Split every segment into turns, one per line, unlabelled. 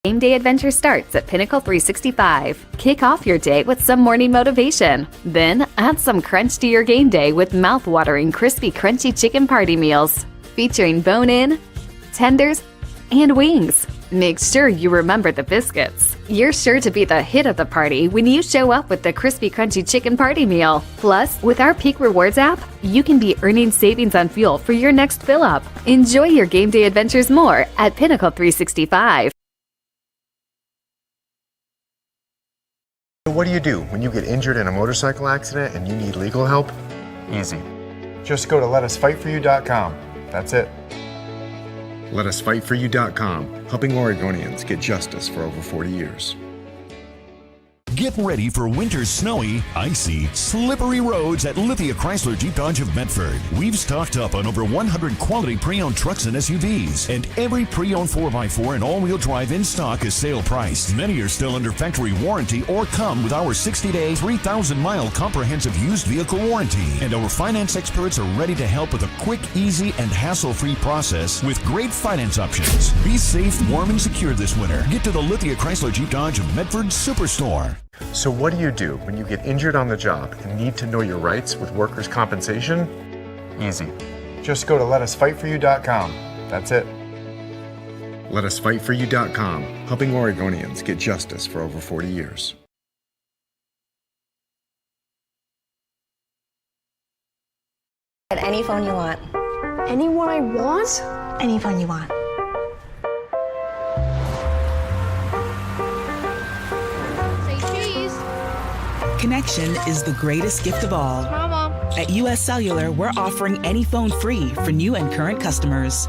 Game day adventure starts at Pinnacle 365. Kick off your day with some morning motivation. Then add some crunch to your game day with mouth-watering crispy crunchy chicken party meals featuring bone-in, tenders, and wings. Make sure you remember the biscuits. You're sure to be the hit of the party when you show up with the crispy crunchy chicken party meal. Plus, with our Peak Rewards app, you can be earning savings on fuel for your next fill-up. Enjoy your game day adventures more at Pinnacle 365.
What do you do when you get injured in a motorcycle accident and you need legal help? Easy. Just go to letusfightforyou.com. That's it. Letusfightforyou.com, helping Oregonians get justice for over 40 years.
Get ready for winter's snowy, icy, slippery roads at Lithia Chrysler Jeep Dodge of Medford. We've stocked up on over 100 quality pre-owned trucks and SUVs, and every pre-owned 4x4 and all-wheel drive in stock is sale priced. Many are still under factory warranty or come with our 60-day, 3,000-mile comprehensive used vehicle warranty. And our finance experts are ready to help with a quick, easy, and hassle-free process with great finance options. Be safe, warm, and secure this winter. Get to the Lithia Chrysler Jeep Dodge of Medford Superstore.
So what do you do when you get injured on the job and need to know your rights with workers' compensation? Easy. Just go to letusfightforyou.com. That's it. Letusfightforyou.com, helping Oregonians get justice for over 40 years.
Get any phone you want.
Any one I want?
Any phone you want.
Connection is the greatest gift of all.
Mama.
At US Cellular, we're offering any phone free for new and current customers.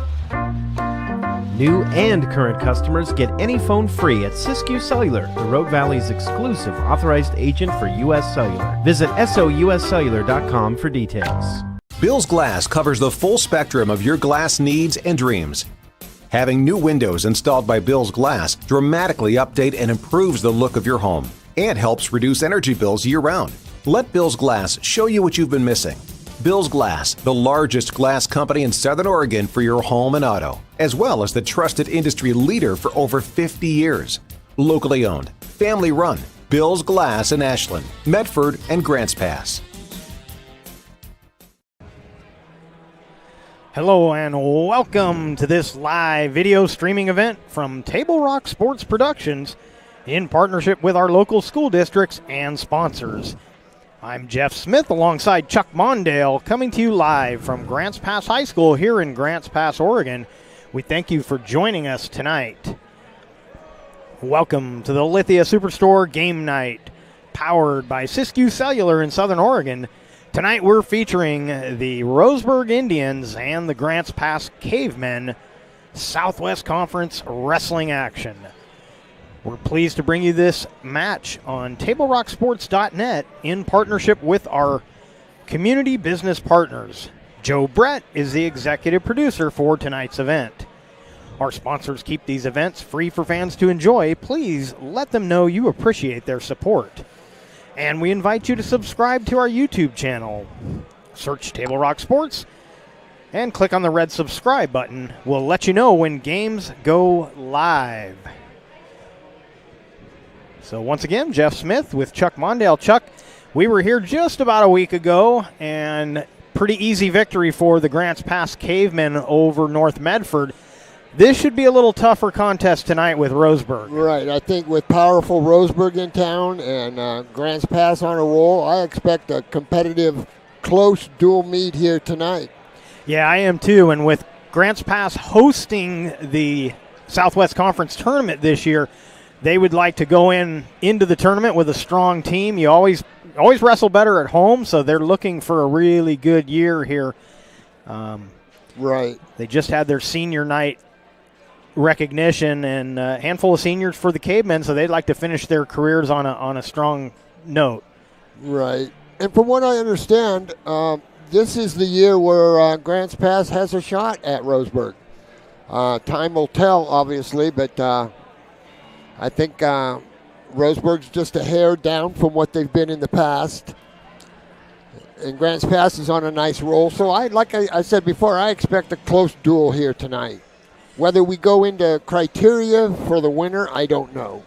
New and current customers get any phone free at Siskiyou Cellular, the Rogue Valley's exclusive authorized agent for US Cellular. Visit souscellular.com for details.
Bill's Glass covers the full spectrum of your glass needs and dreams. Having new windows installed by Bill's Glass dramatically update and improves the look of your home and helps reduce energy bills year-round. Let Bill's Glass show you what you've been missing. Bill's Glass, the largest glass company in Southern Oregon for your home and auto, as well as the trusted industry leader for over 50 years. Locally owned, family run, Bill's Glass in Ashland, Medford, and Grants Pass.
Hello and welcome to this live video streaming event from Table Rock Sports Productions in partnership with our local school districts and sponsors. I'm Jeff Smith alongside Chuck Mondale coming to you live from Grants Pass High School here in Grants Pass, Oregon. We thank you for joining us tonight. Welcome to the Lithia Superstore Game Night, powered by Siskiyou Cellular in Southern Oregon. Tonight we're featuring the Roseburg Indians and the Grants Pass Cavemen Southwest Conference wrestling action. We're pleased to bring you this match on TableRockSports.net in partnership with our community business partners. Joe Brett is the executive producer for tonight's event. Our sponsors keep these events free for fans to enjoy. Please let them know you appreciate their support. And we invite you to subscribe to our YouTube channel. Search Table Rock Sports and click on the red subscribe button. We'll let you know when games go live. So once again, Jeff Smith with Chuck Mondale. Chuck, we were here just about a week ago, and pretty easy victory for the Grants Pass Cavemen over North Medford. This should be a little tougher contest tonight with Roseburg.
Right. I think with powerful Roseburg in town and Grants Pass on a roll, I expect a competitive, close dual meet here tonight.
Yeah, I am too. And with Grants Pass hosting the Southwest Conference tournament this year, they would like to go into the tournament with a strong team. You always wrestle better at home, so they're looking for a really good year here.
Right.
They just had their senior night recognition and a handful of seniors for the Cavemen, so they'd like to finish their careers on a strong note.
Right. And from what I understand, this is the year where Grants Pass has a shot at Roseburg. Time will tell, obviously, but I think Roseburg's just a hair down from what they've been in the past. And Grants Pass is on a nice roll. So, like I said before, I expect a close duel here tonight. Whether we go into criteria for the winner, I don't know.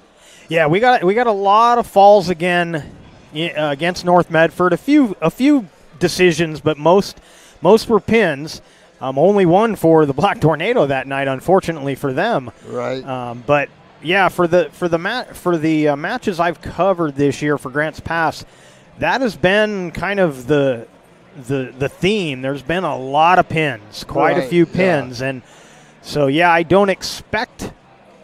Yeah, we got a lot of falls again against North Medford. A few decisions, but most were pins. Only one for the Black Tornado that night, unfortunately for them.
Right.
But yeah, for the matches I've covered this year for Grants Pass, that has been kind of the theme. There's been a lot of pins, quite a few pins, and so yeah, I don't expect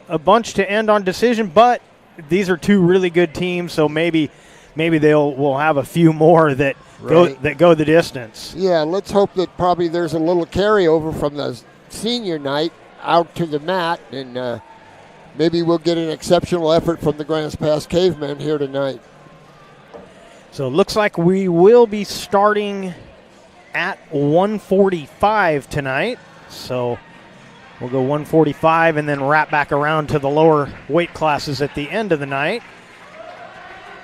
a bunch to end on decision, but these are two really good teams, so maybe we'll have a few more that go the distance.
Yeah, let's hope that probably there's a little carryover from the senior night out to the mat, and maybe we'll get an exceptional effort from the Grants Pass Cavemen here tonight.
So it looks like we will be starting at 145 tonight. So we'll go 145 and then wrap back around to the lower weight classes at the end of the night.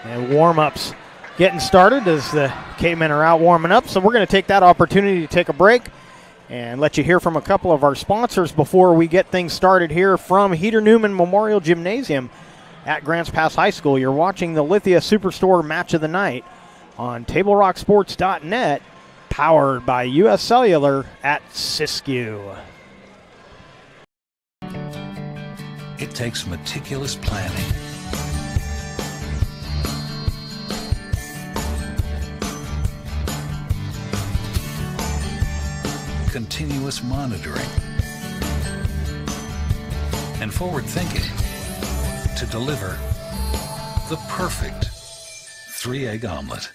And warm-ups getting started as the Cavemen are out warming up. So we're going to take that opportunity to take a break and let you hear from a couple of our sponsors before we get things started here from Heater Newman Memorial Gymnasium at Grants Pass High School. You're watching the Lithia Superstore Match of the Night on TableRockSports.net, powered by U.S. Cellular at Siskiyou.
It takes meticulous planning, continuous monitoring, and forward thinking to deliver the perfect 3-egg omelet.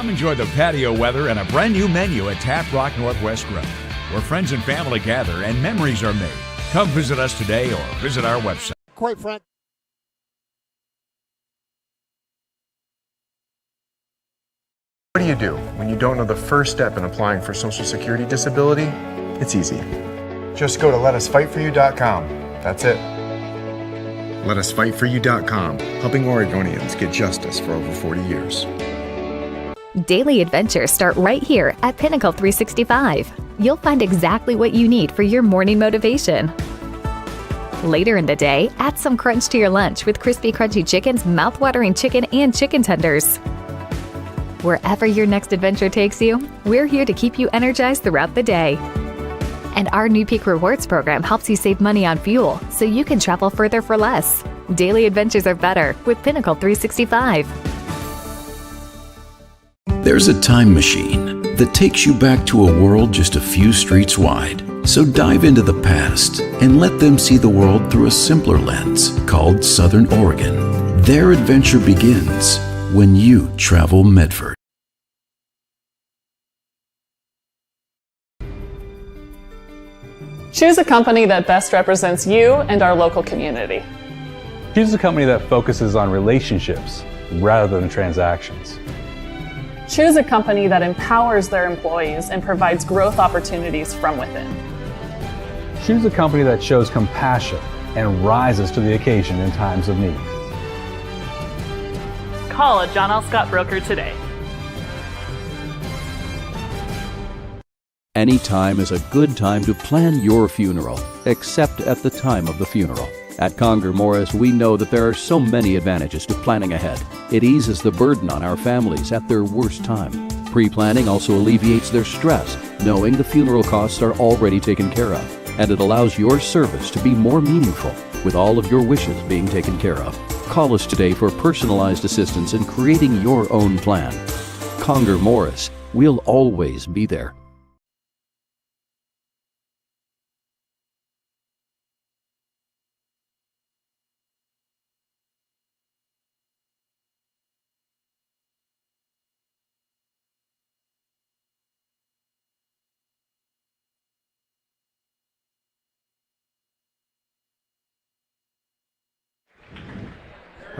Enjoy the patio weather and a brand new menu at Tap Rock Northwest Grill, where friends and family gather and memories are made. Come visit us today or visit our website.
Quite frankly,
What do you do when you don't know the first step in applying for Social Security disability? It's easy. Just go to letusfightforyou.com. That's it. Letusfightforyou.com, helping Oregonians get justice for over 40 years.
Daily adventures start right here at Pinnacle 365. You'll find exactly what you need for your morning motivation. Later in the day, add some crunch to your lunch with crispy, crunchy chicken's mouth-watering chicken and chicken tenders. Wherever your next adventure takes you, we're here to keep you energized throughout the day. And our new Peak Rewards program helps you save money on fuel so you can travel further for less. Daily adventures are better with Pinnacle 365.
There's a time machine that takes you back to a world just a few streets wide. So dive into the past and let them see the world through a simpler lens called Southern Oregon. Their adventure begins when you travel Medford.
Choose a company that best represents you and our local community.
Choose a company that focuses on relationships rather than transactions.
Choose a company that empowers their employees and provides growth opportunities from within.
Choose a company that shows compassion and rises to the occasion in times of need.
Call a John L. Scott broker today.
Any time is a good time to plan your funeral, except at the time of the funeral. At Conger Morris, we know that there are so many advantages to planning ahead. It eases the burden on our families at their worst time. Pre-planning also alleviates their stress, knowing the funeral costs are already taken care of. And it allows your service to be more meaningful, with all of your wishes being taken care of. Call us today for personalized assistance in creating your own plan. Conger Morris, we'll always be there.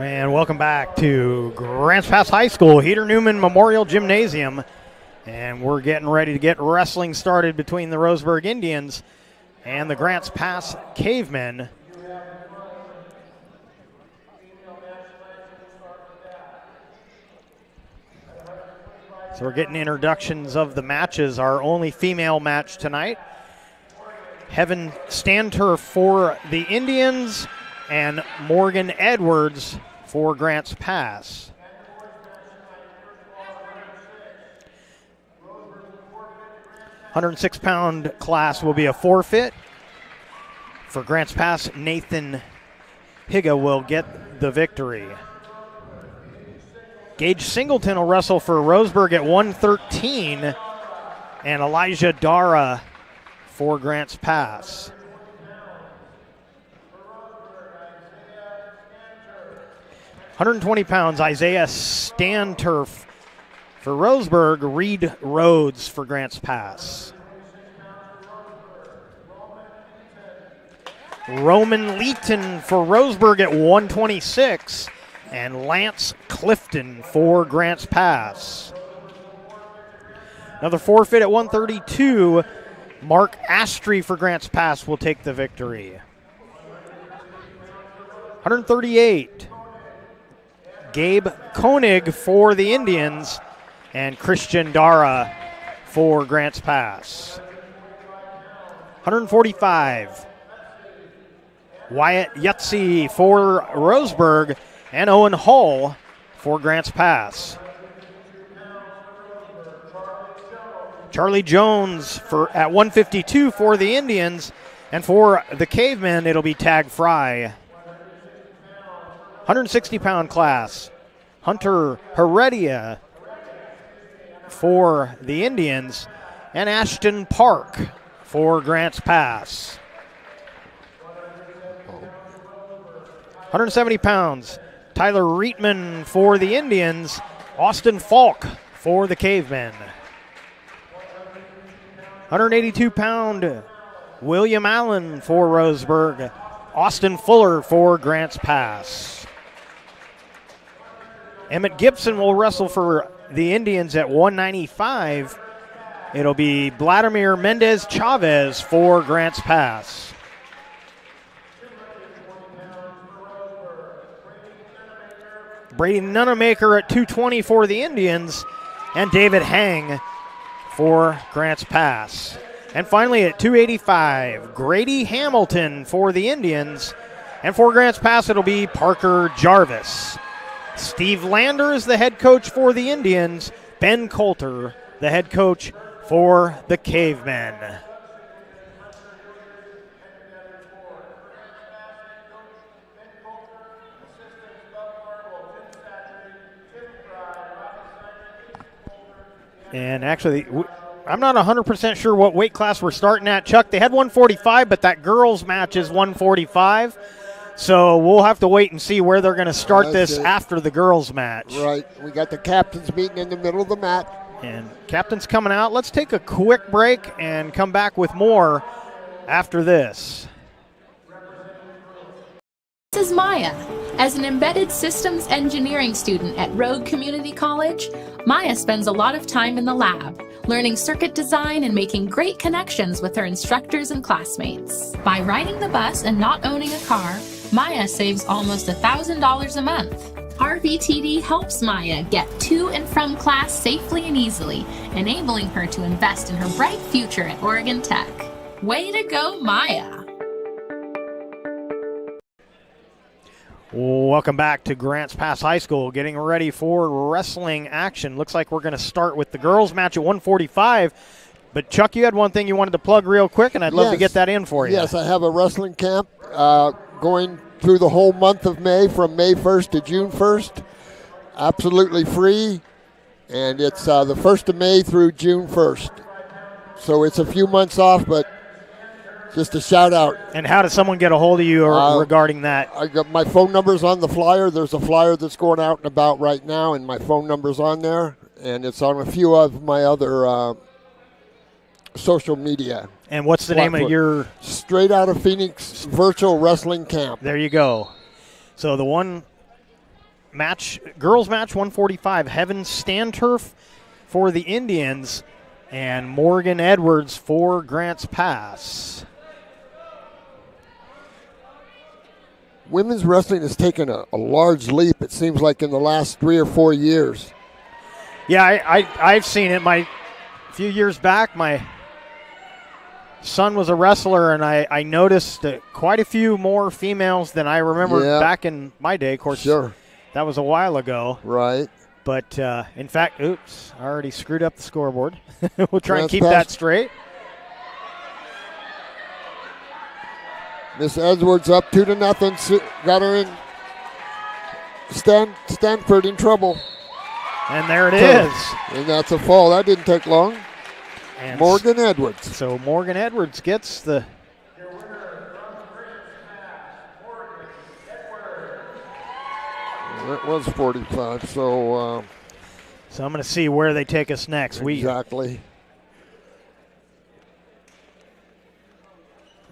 And welcome back to Grants Pass High School, Heater Newman Memorial Gymnasium. And we're getting ready to get wrestling started between the Roseburg Indians and the Grants Pass Cavemen. So we're getting introductions of the matches. Our only female match tonight. Heaven Stanter for the Indians and Morgan Edwards for Grants Pass. £106 class will be a forfeit. For Grants Pass, Nathan Higa will get the victory. Gage Singleton will wrestle for Roseburg at 113, and Elijah Dara for Grants Pass. £120, Isaiah Stanturf for Roseburg, Reed Rhodes for Grants Pass. Roman Leeton for Roseburg at 126, and Lance Clifton for Grants Pass. Another forfeit at 132, Mark Astry for Grants Pass will take the victory. 138, Gabe Koenig for the Indians, and Christian Dara for Grants Pass. 145, Wyatt Yutzi for Roseburg, and Owen Hull for Grants Pass. Charlie Jones at 152 for the Indians, and for the Cavemen, it'll be Tag Fry. 160-pound class, Hunter Heredia for the Indians, and Ashton Park for Grants Pass. 170 pounds, Tyler Reitman for the Indians, Austin Falk for the Cavemen. 182-pound, William Allen for Roseburg, Austin Fuller for Grants Pass. Emmett Gibson will wrestle for the Indians at 195. It'll be Vladimir Mendez Chavez for Grants Pass. Brady Nunemaker at 220 for the Indians, and David Hang for Grants Pass. And finally at 285, Grady Hamilton for the Indians, and for Grants Pass it'll be Parker Jarvis. Steve Lander is the head coach for the Indians, Ben Coulter the head coach for the Cavemen. And actually, I'm not 100% sure what weight class we're starting at, Chuck. They had 145, but that girls' match is 145. So we'll have to wait and see where they're going to start this after the girls' match.
Right. We got the captains meeting in the middle of the mat.
And captain's coming out. Let's take a quick break and come back with more after this.
This is Maya. As an embedded systems engineering student at Rogue Community College, Maya spends a lot of time in the lab, learning circuit design and making great connections with her instructors and classmates. By riding the bus and not owning a car, Maya saves almost $1,000 a month. RVTD helps Maya get to and from class safely and easily, enabling her to invest in her bright future at Oregon Tech. Way to go, Maya!
Welcome back to Grants Pass High School, getting ready for wrestling action. Looks like we're going to start with the girls' match at 145. But, Chuck, you had one thing you wanted to plug real quick, and I'd love to get that in for you.
Yes, I have a wrestling camp going through the whole month of May, from May 1st to June 1st. Absolutely free, and it's the 1st of May through June 1st. So it's a few months off, but just a shout out.
And how does someone get a hold of you regarding that?
I got my phone number's on the flyer. There's a flyer that's going out and about right now, and my phone number's on there, and it's on a few of my other social media.
And what's the name of your?
Straight Out of Phoenix Virtual Wrestling Camp.
There you go. So the one girls match 145. Heaven Stanturf for the Indians and Morgan Edwards for Grants Pass.
Women's wrestling has taken a large leap, it seems like, in the last 3 or 4 years.
Yeah, I've seen it. A few years back, my son was a wrestler, and I noticed quite a few more females than I remember back in my day. Of course, that was a while ago.
Right.
But, in fact, oops, I already screwed up the scoreboard. We'll try and keep that straight.
Miss Edwards up 2-0. Got her in. Stanford in trouble.
And there it is.
And that's a fall. That didn't take long. And Morgan Edwards.
So Morgan Edwards gets the...
That was 45, so...
So I'm going to see where they take us next.
Exactly.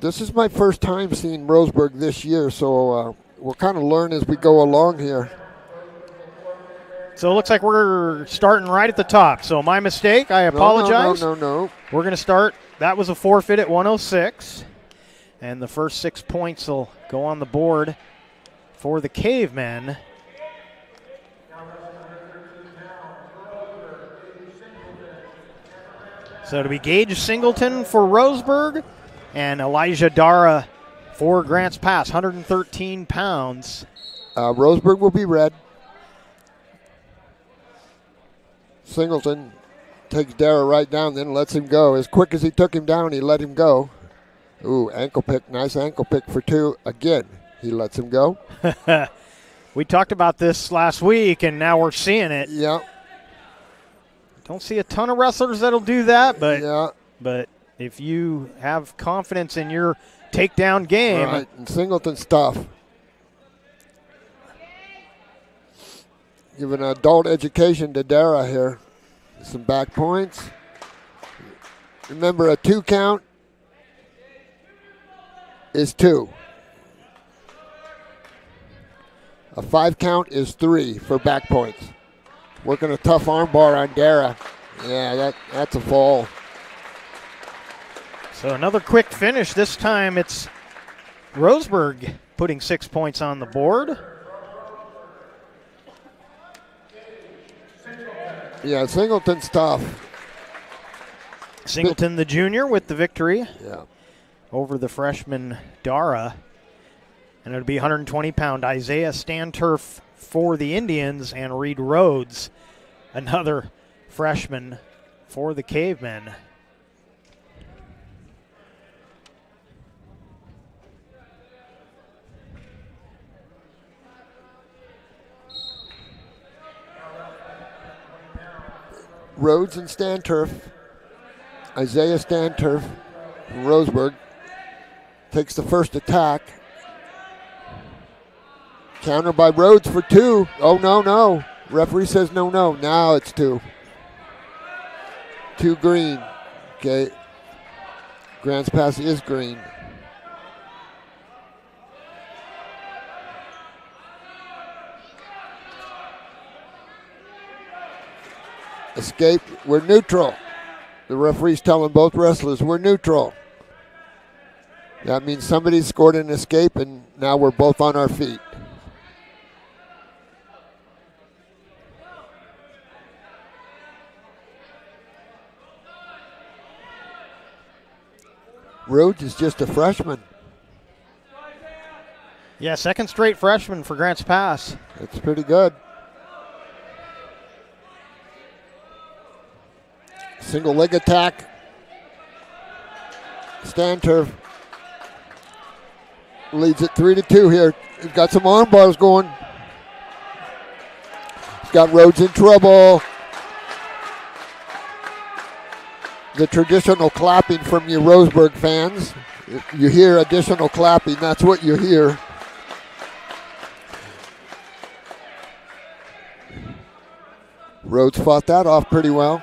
This is my first time seeing Roseburg this year, so we'll kind of learn as we go along here.
So it looks like we're starting right at the top. So my mistake, I apologize.
No.
We're going to start. That was a forfeit at 106. And the first 6 points will go on the board for the Cavemen. So it'll be Gage Singleton for Roseburg and Elijah Dara for Grants Pass, 113 pounds.
Roseburg will be red. Singleton takes Dara right down, then lets him go. As quick as he took him down, he let him go. Ooh, ankle pick, nice ankle pick for 2. Again, he lets him go.
We talked about this last week, and now we're seeing it.
Yeah.
Don't see a ton of wrestlers that'll do that, but
yeah.
But if you have confidence in your takedown game.
Right, and Singleton's tough. Give an adult education to Dara here. Some back points. Remember, a 2 count is 2. A 5 count is 3 for back points. Working a tough arm bar on Dara. Yeah, that's a fall.
So another quick finish. This time it's Roseburg putting 6 points on the board.
Yeah, Singleton's tough.
Singleton, the junior, with the victory.
Yeah.
Over the freshman Dara. And it'll be 120-pound Isaiah Stanturf for the Indians and Reed Rhodes, another freshman for the Cavemen.
Rhodes and Stanturf. Isaiah Stanturf from Roseburg takes the first attack. Counter by Rhodes for 2. Oh, no. Referee says no. Now it's 2. 2 green. Okay. Grants Pass is green. Escape. We're neutral. The referee's telling both wrestlers we're neutral. That means somebody scored an escape, and now we're both on our feet. Rhodes is just a freshman.
Yeah, second straight freshman for Grants Pass.
That's pretty good. Single leg attack. Stanturf leads it 3-2 here. He's got some arm bars going. He's got Rhodes in trouble. The traditional clapping from you Roseburg fans. If you hear additional clapping, that's what you hear. Rhodes fought that off pretty well.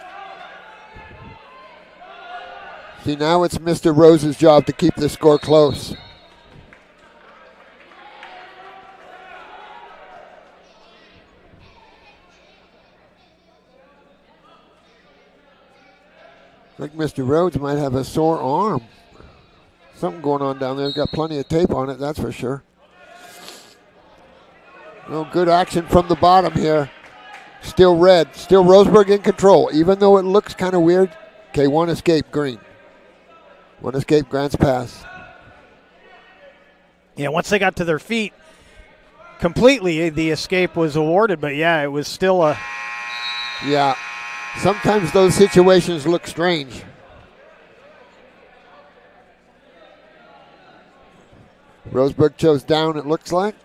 See, now it's Mr. Rose's job to keep the score close. I think Mr. Rhodes might have a sore arm. Something going on down there. Got plenty of tape on it, that's for sure. No good action from the bottom here. Still red. Still Roseburg in control, even though it looks kind of weird. Okay, one escape, green. One escape, Grants Pass.
Yeah, once they got to their feet completely, the escape was awarded. But, yeah, it was still a...
Yeah, sometimes those situations look strange. Roseburg chose down, it looks like.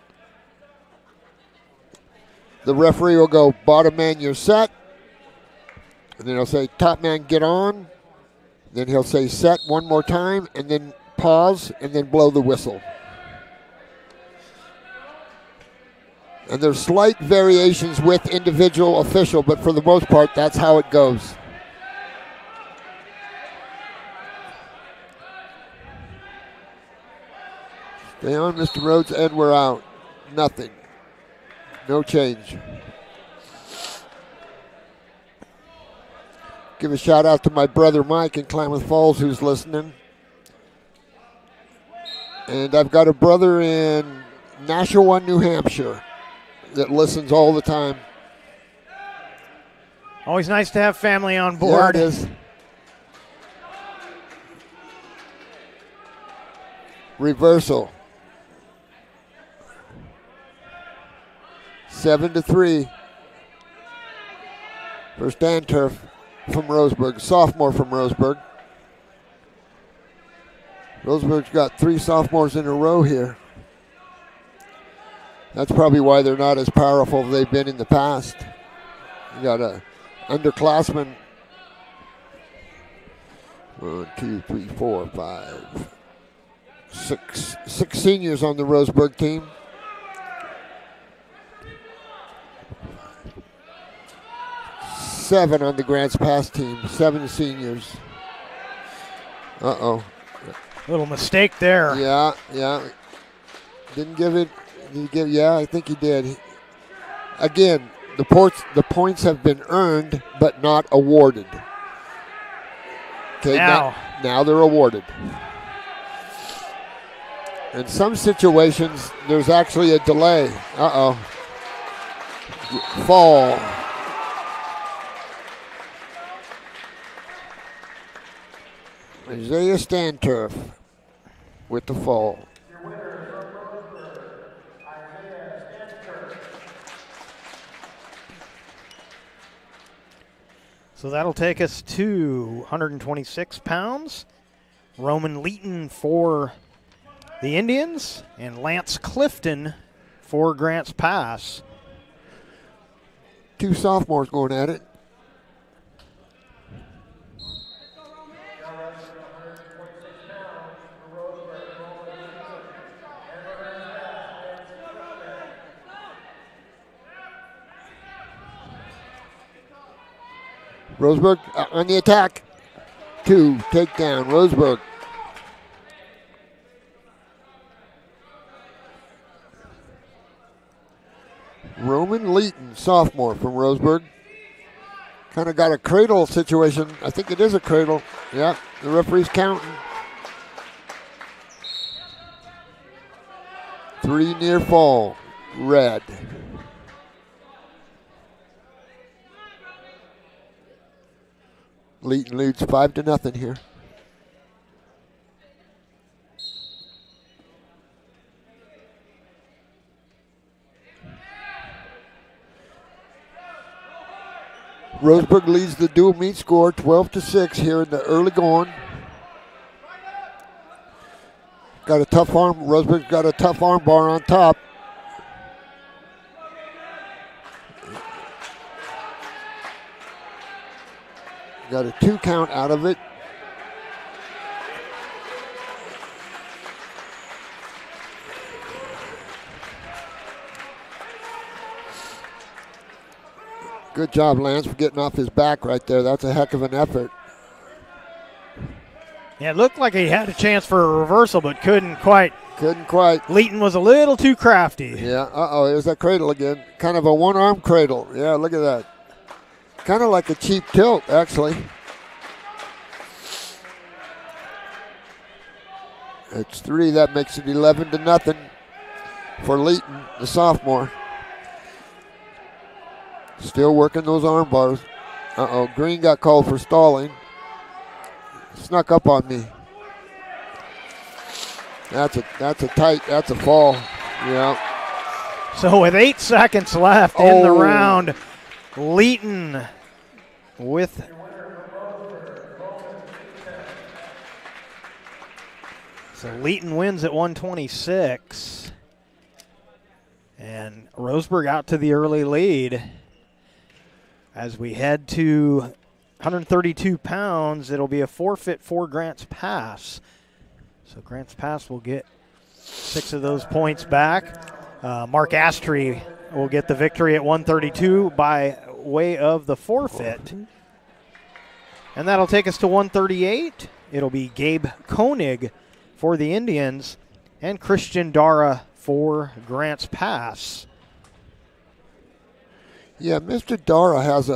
The referee will go, bottom man, you're set. And then he'll say, top man, get on. Then he'll say set one more time, and then pause, and then blow the whistle. And there's slight variations with individual official, but for the most part, that's how it goes. Stay on, Mr. Rhodes, and we're out. Nothing. No change. Give a shout out to my brother Mike in Klamath Falls who's listening. And I've got a brother in Nashua, New Hampshire that listens all the time.
Always nice to have family on board.
Yeah, it is. Reversal. 7-3 for Stan Turf from Roseburg, sophomore from Roseburg. Roseburg's got 3 sophomores in a row here. That's probably why they're not as powerful as they've been in the past. You got a underclassman. 1, 2, 3, 4, 5, 6 seniors on the Roseburg team. 7 on the Grants Pass team, 7 seniors. Uh-oh.
Little mistake there.
Yeah. Didn't give it, yeah, I think he did. Again, the points have been earned, but not awarded. Okay, now they're awarded. In some situations, there's actually a delay. Uh-oh. Fall. Isaiah Stanturf with the fall.
So that'll take us to 126 pounds. Roman Leeton for the Indians and Lance Clifton for Grants Pass.
2 sophomores going at it. Roseburg on the attack. 2 takedown, Roseburg. Roman Leeton, sophomore from Roseburg. Kind of got a cradle situation. I think it is a cradle. Yeah, the referee's counting. 3 near fall, red. Leeton leads 5-0 here. Roseburg leads the dual meet score 12-6 here in the early going. Got a tough arm. Roseburg's got a tough arm bar on top. Got a 2 count out of it. Good job, Lance, for getting off his back right there. That's a heck of an effort.
Yeah, it looked like he had a chance for a reversal, but couldn't quite. Leeton was a little too crafty.
Yeah, there's that cradle again. Kind of a one-arm cradle. Yeah, look at that. Kind of like a cheap tilt, actually. It's 3. That makes it 11-0 for Leighton, the sophomore. Still working those arm bars. Green got called for stalling. Snuck up on me. That's a fall. Yeah.
So with 8 seconds left in the round, Leighton with Leighton wins at 126. And Roseburg out to the early lead. As we head to 132 pounds, it'll be a forfeit for Grants Pass. So Grants Pass will get 6 of those points back. Mark Astry will get the victory at 132 by way of the forfeit. And that'll take us to 138. It'll be Gabe Koenig for the Indians and Christian Dara for Grants Pass.
Yeah, Mr. Dara has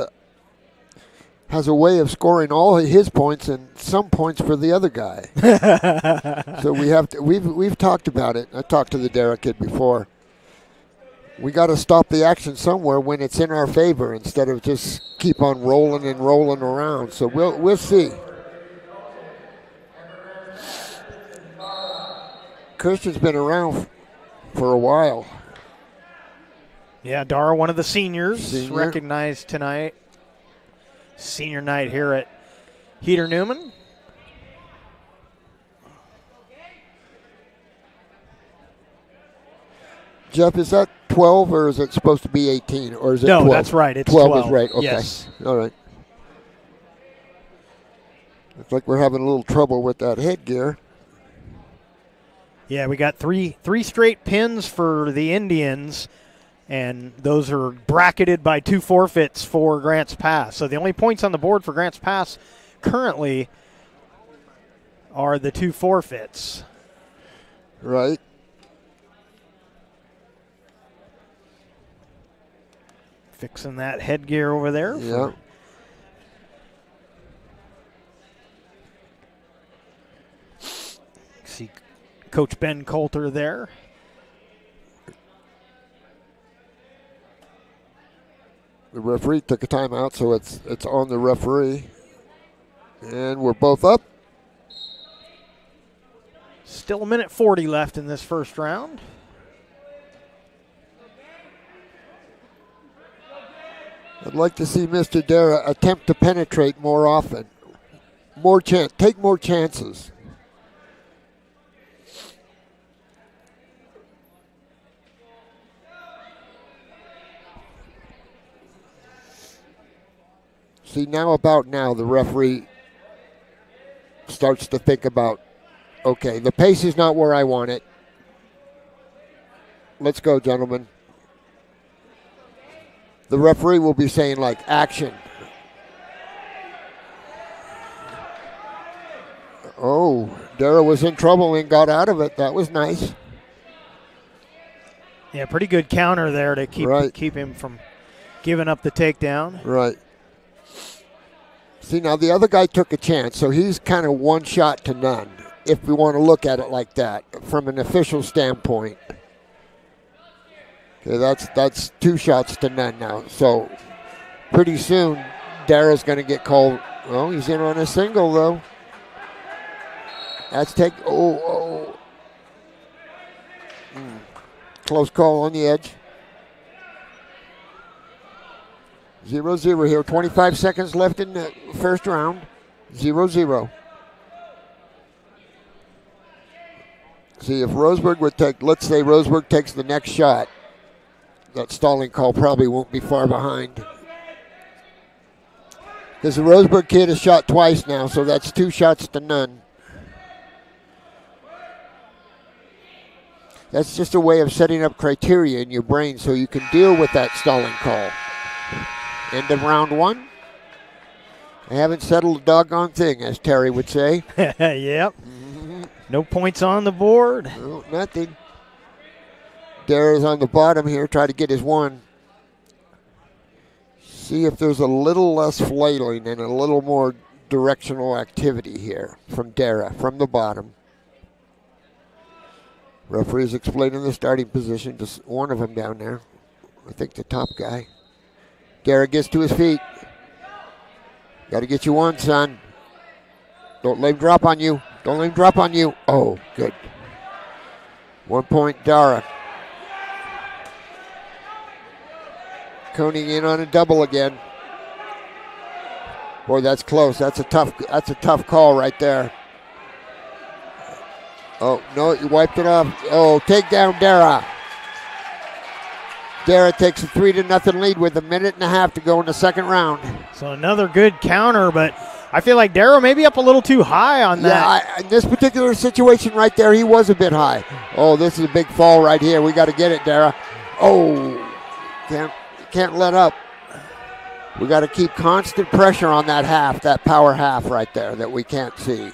a way of scoring all of his points and some points for the other guy. So we've talked about it. I talked to the Dara kid before. We got to stop the action somewhere when it's in our favor instead of just keep on rolling and rolling around. So we'll see. Christian's been around for a while.
Yeah, Dara, one of the seniors, recognized tonight. Senior night here at Heater Newman.
Jeff, is that 12 or is it supposed to be 18? Or is it 12?
No, that's right. It's 12.
Is right. Okay.
Yes.
All right. Looks like we're having a little trouble with that headgear.
Yeah, we got three straight pins for the Indians, and those are bracketed by 2 forfeits for Grants Pass. So the only points on the board for Grants Pass currently are the 2 forfeits.
Right.
Fixing that headgear over there.
Yeah.
See Coach Ben Coulter there.
The referee took a timeout, so it's on the referee. And we're both up.
Still a minute 40 left in this first round.
I'd like to see Mr. Dara attempt to penetrate more often. Take more chances. See, about now, the referee starts to think about, okay, the pace is not where I want it. Let's go, gentlemen. The referee will be saying, like, action. Oh, Dara was in trouble and got out of it. That was nice.
Yeah, pretty good counter there to keep him from giving up the takedown.
Right. See, now the other guy took a chance, so he's kind of 1 shot to none, if we want to look at it like that, from an official standpoint. Okay, that's 2 shots to none now. So pretty soon, Dara's going to get called. Oh, he's in on a single, though. That's close call on the edge. 0-0 here. 25 seconds left in the first round. 0-0. See, if Roseburg would take, let's say Roseburg takes the next shot, that stalling call probably won't be far behind. Because the Roseburg kid has shot twice now, so that's 2 shots to none. That's just a way of setting up criteria in your brain so you can deal with that stalling call. End of round 1. I haven't settled a doggone thing, as Terry would say.
Yep. No points on the board.
No, nothing. Dara's on the bottom here, try to get his 1. See if there's a little less flailing and a little more directional activity here from Dara, from the bottom. Referee's explaining the starting position to one of them down there. I think the top guy. Garrett gets to his feet. Got to get you one, son. Don't let him drop on you. Don't let him drop on you. Oh, good. 1 point, Dara. Koenig in on a double again. Boy, that's close. That's a tough call right there. Oh, no, you wiped it off. Oh, take down Dara. Dara takes a 3-0 lead with 1.5 minutes to go in the second round.
So another good counter, but I feel like Darrow may be up a little too high on that.
Yeah, in this particular situation right there, he was a bit high. Oh, this is a big fall right here. We got to get it, Dara. Oh, can't let up. We got to keep constant pressure on that half, that power half right there that we can't see.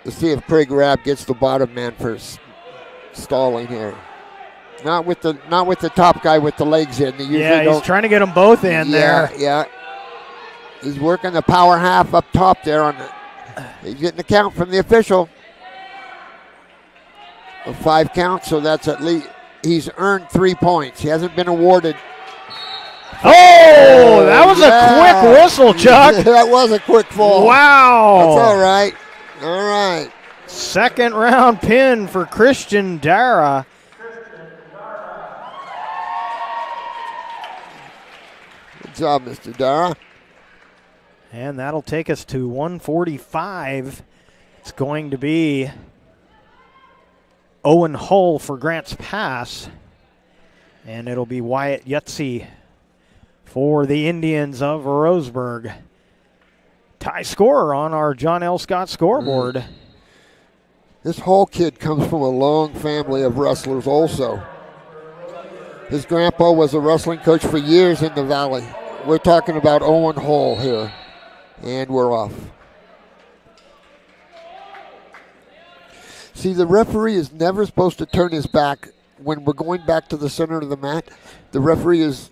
Let's see if Craig Rabb gets the bottom man for stalling here. Not with the top guy with the legs in.
He's trying to get them both in there.
Yeah. He's working the power half up top there. He's getting a count from the official. A 5 count, so that's at least, he's earned 3 points. He hasn't been awarded.
Oh, that was a quick whistle, Chuck.
That was a quick fall.
Wow.
That's all right. All right.
Second round pin for Christian Dara.
Good job, Mr. Dara.
And that'll take us to 145. It's going to be Owen Hull for Grants Pass. And it'll be Wyatt Yutzi for the Indians of Roseburg. Tie scorer on our John L. Scott scoreboard.
This Hall kid comes from a long family of wrestlers also. His grandpa was a wrestling coach for years in the Valley. We're talking about Owen Hall here. And we're off. See, the referee is never supposed to turn his back when we're going back to the center of the mat. The referee is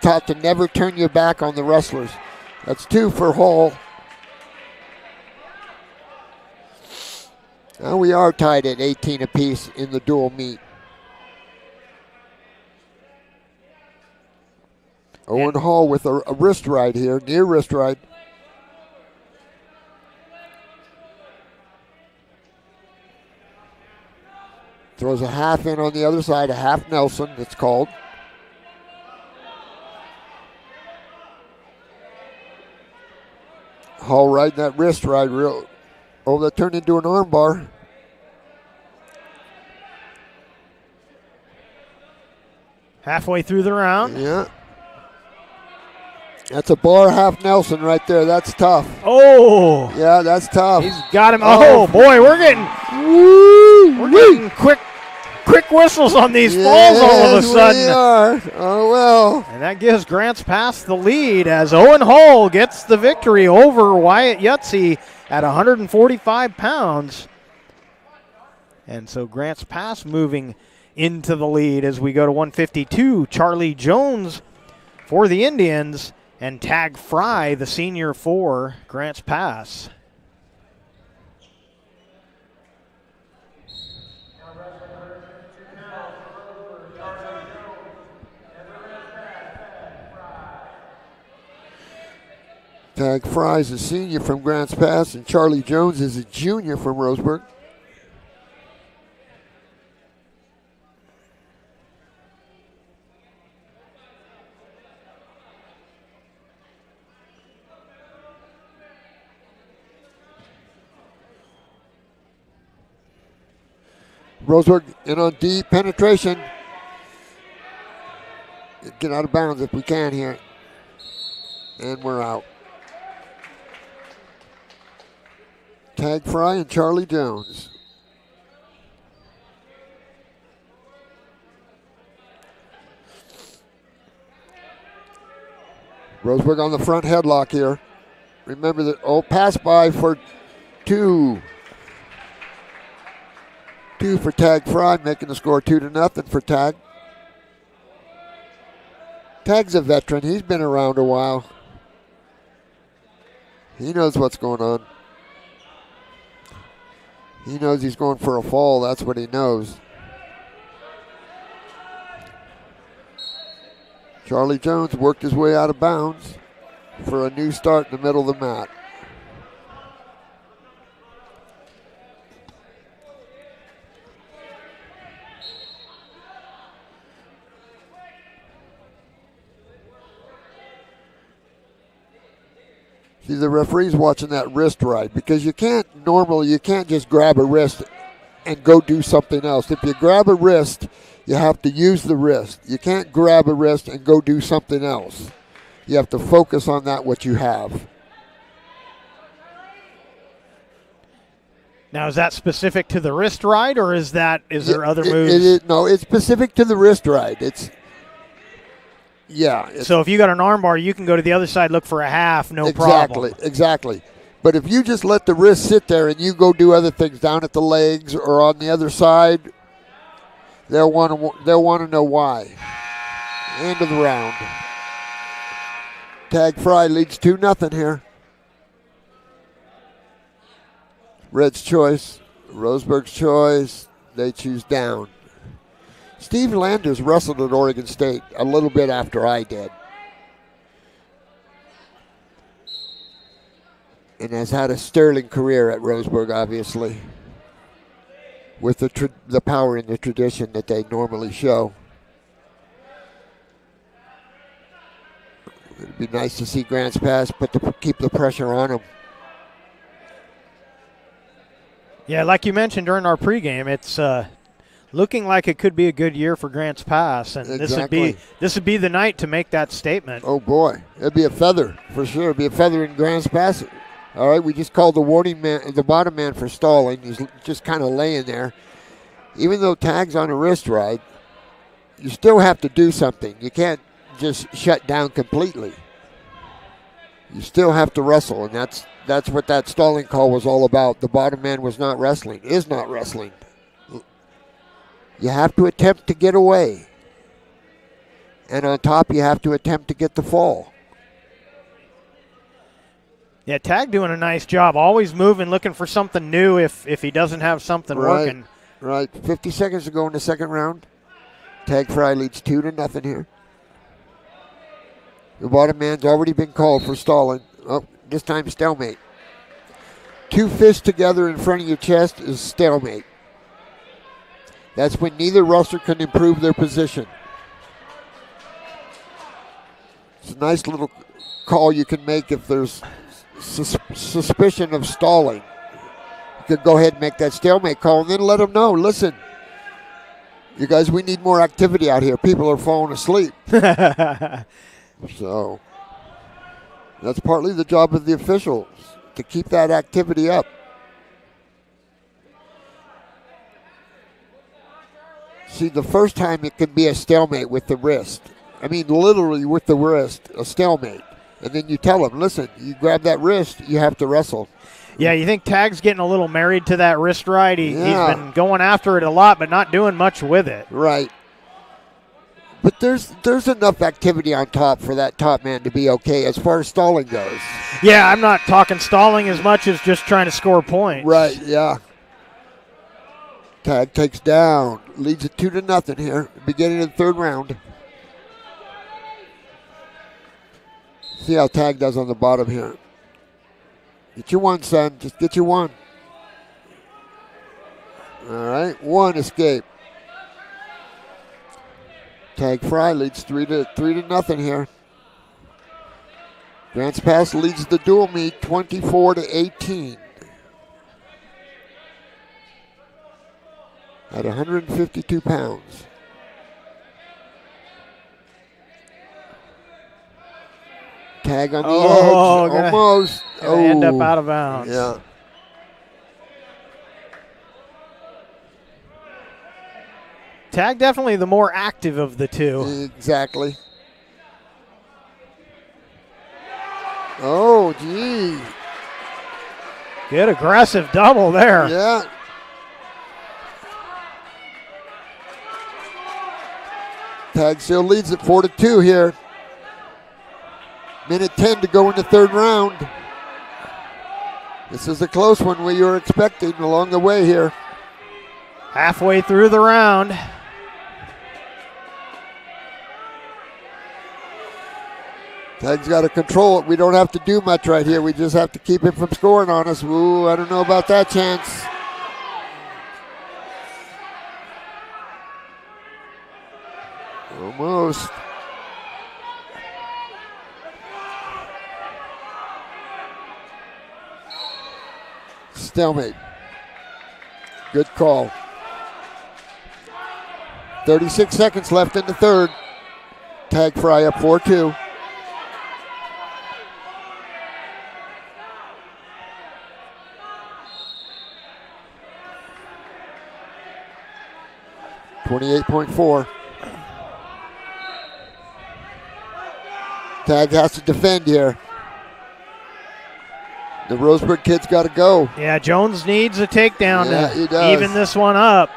taught to never turn your back on the wrestlers. That's 2 for Hall. Now we are tied at 18 apiece in the dual meet. Owen Hall with a wrist ride here, near wrist ride. Throws a half in on the other side, a half Nelson, it's called. Hall riding that wrist ride real. Oh, that turned into an arm bar.
Halfway through the round.
Yeah. That's a bar half Nelson right there. That's tough.
Oh.
Yeah, that's tough.
He's got him. Oh, boy, we're getting quick whistles on these falls all of a sudden.
We are. Oh, well.
And that gives Grants Pass the lead as Owen Hull gets the victory over Wyatt Yutzi at 145 pounds. And so Grants Pass moving into the lead as we go to 152. Charlie Jones for the Indians and Tag Fry, the senior for Grants Pass.
Tag Fry is a senior from Grants Pass, and Charlie Jones is a junior from Roseburg. Roseburg in on deep penetration. Get out of bounds if we can here. And we're out. Tag Fry and Charlie Jones. Roseburg on the front headlock here. Remember that, pass by for 2. 2 for Tag Fry, making the score 2-0 for Tag. Tag's a veteran. He's been around a while. He knows what's going on. He knows he's going for a fall. That's what he knows. Charlie Jones worked his way out of bounds for a new start in the middle of the mat. See, the referee's watching that wrist ride because you can't just grab a wrist and go do something else. If you grab a wrist, you have to use the wrist. You can't grab a wrist and go do something else. You have to focus on that what you have.
Now, is that specific to the wrist ride, or is there other moves?
No, it's specific to the wrist ride. So
if you got an armbar, you can go to the other side, look for a half, no problem.
Exactly. But if you just let the wrist sit there and you go do other things down at the legs or on the other side, they'll want to know why. End of the round. Tag Fry leads 2-0 here. Red's choice, Roseburg's choice. They choose down. Steve Landers wrestled at Oregon State a little bit after I did. And has had a sterling career at Roseburg, obviously, with the power and the tradition that they normally show. It'd be nice to see Grants Pass keep the pressure on him.
Yeah, like you mentioned during our pregame, it's looking like it could be a good year for Grants Pass, and
exactly.
this would be the night to make that statement.
Oh boy, it'd be a feather for sure. It'd be a feather in Grants Pass. All right, we just called the warning man, the bottom man for stalling. He's just kind of laying there. Even though Tag's on a wrist ride, you still have to do something. You can't just shut down completely. You still have to wrestle, and that's what that stalling call was all about. The bottom man is not wrestling. You have to attempt to get away. And on top, you have to attempt to get the fall.
Yeah, Tag doing a nice job. Always moving, looking for something new if he doesn't have something working.
Right. 50 seconds to go in the second round. Tag Fry leads 2-0 here. The bottom man's already been called for stalling. Oh, this time stalemate. Two fists together in front of your chest is stalemate. That's when neither wrestler can improve their position. It's a nice little call you can make if there's suspicion of stalling. You could go ahead and make that stalemate call and then let them know, listen, you guys, we need more activity out here. People are falling asleep. So that's partly the job of the officials, to keep that activity up. See, the first time it can be a stalemate with the wrist. I mean, literally with the wrist, a stalemate. And then you tell them, listen, you grab that wrist, you have to wrestle.
Yeah, you think Tag's getting a little married to that wrist ride? He's been going after it a lot, but not doing much with it.
Right. But there's enough activity on top for that top man to be okay as far as stalling goes.
Yeah, I'm not talking stalling as much as just trying to score points.
Right, yeah. Tag takes down, leads it 2-0 here, beginning of the third round. See how Tag does on the bottom here. Get your one, son. Just get your one. All right, one escape. Tag Fry leads 3-0 here. Grants Pass leads the dual meet 24-18. At 152 pounds. Tag on the edge, almost.
End up out of bounds.
Yeah.
Tag definitely the more active of the two.
Exactly. Oh, gee.
Good aggressive double there.
Yeah. Tag still leads at 4-2 here. Minute 10 to go in the third round. This is a close one we were expecting along the way here.
Halfway through the round.
Tag's got to control it. We don't have to do much right here. We just have to keep him from scoring on us. Ooh, I don't know about that chance. Almost. Stalemate. Good call. 36 seconds left in the third. Tag Fry up 4-2. .4. Tag has to defend here. The Roseburg kid's got to go.
Yeah, Jones needs a takedown
he
to
does.
even this one up.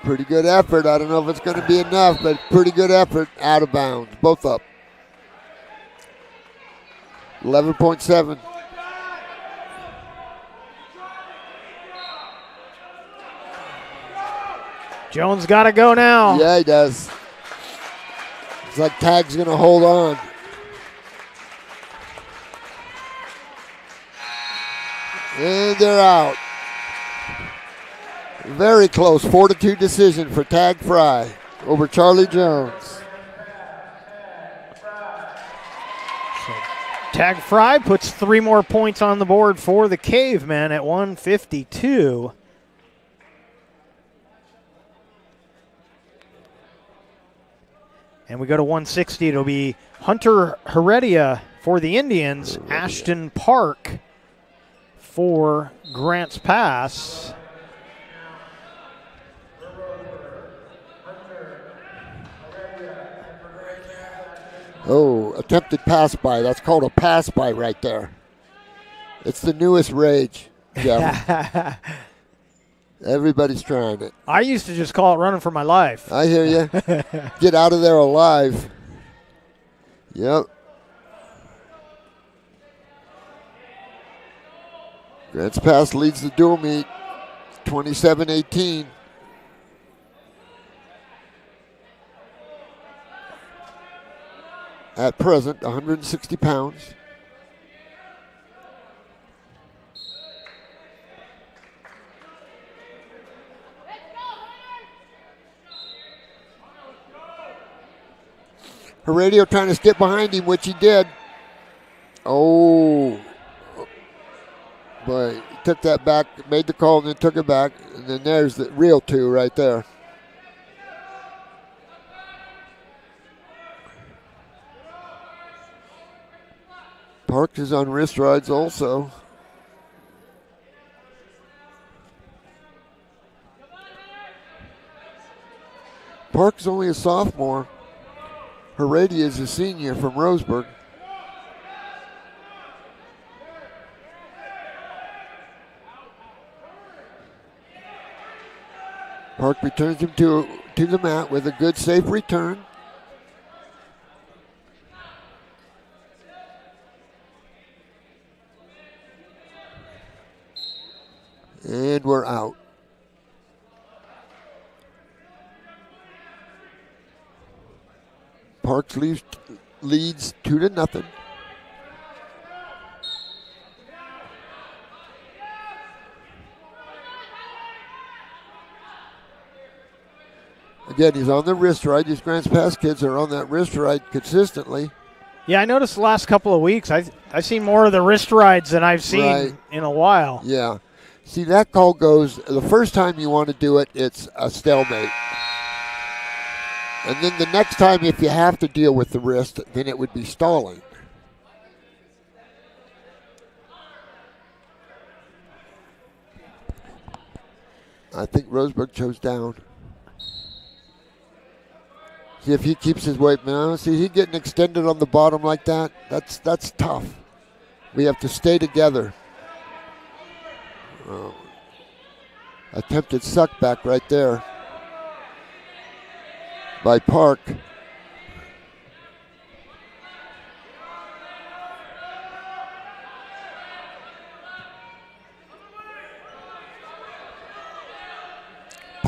Pretty good effort. I don't know if it's going to be enough, but pretty good effort. Out of bounds. Both up. 11.7.
Jones got to go now.
Yeah, he does. It's like Tag's going to hold on. And they're out. Very close. 4-2 decision for Tag Fry over Charlie Jones.
Tag Fry puts 3 more points on the board for the Cavemen at 152. And we go to 160. It'll be Hunter Heredia for the Indians, Ashton Park for Grants Pass.
Oh, attempted pass by. That's called a pass by right there. It's the newest rage, Jeff. Everybody's trying it.
I used to just call it running for my life.
I hear you. Get out of there alive. Yep. Grants Pass leads the dual meet, 27-18. At present, 160 pounds. Heredia trying to step behind him, which he did. Oh. But he took that back, made the call, and then took it back. And then there's the real 2 right there. Park is on wrist rides also. Park's only a sophomore. Heredia is a senior from Roseburg. Park returns him to the mat with a good, safe return. And we're out. Parks leads 2-0. Again, he's on the wrist ride. These Grants Pass kids are on that wrist ride consistently.
Yeah, I noticed the last couple of weeks, I've seen more of the wrist rides than I've seen in a while.
Yeah. See, that call goes, the first time you want to do it, it's a stalemate. And then the next time, if you have to deal with the wrist, then it would be stalling. I think Roseburg chose down. See if he keeps his weight. Man, see, he getting extended on the bottom like that. That's tough. We have to stay together. Attempted suck back right there by Park.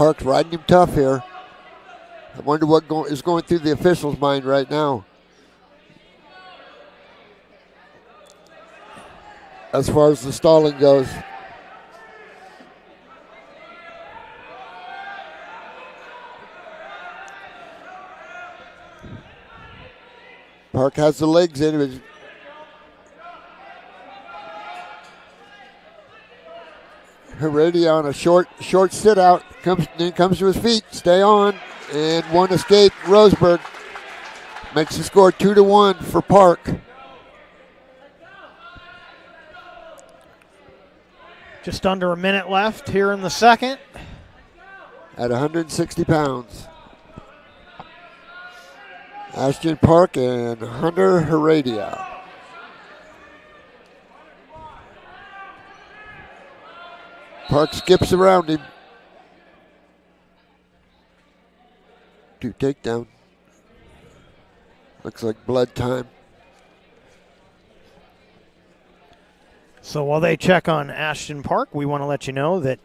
Park's riding him tough here. I wonder what is going through the official's mind right now. As far as the stalling goes. Park has the legs in. Heredia on a short sit out. Then comes to his feet. Stay on. And one escape. Roseburg makes the score 2-1 for Park.
Just under a minute left here in the second.
At 160 pounds. Ashton Park and Hunter Heredia. Park skips around him. 2 takedown. Looks like blood time.
So while they check on Ashton Park, we want to let you know that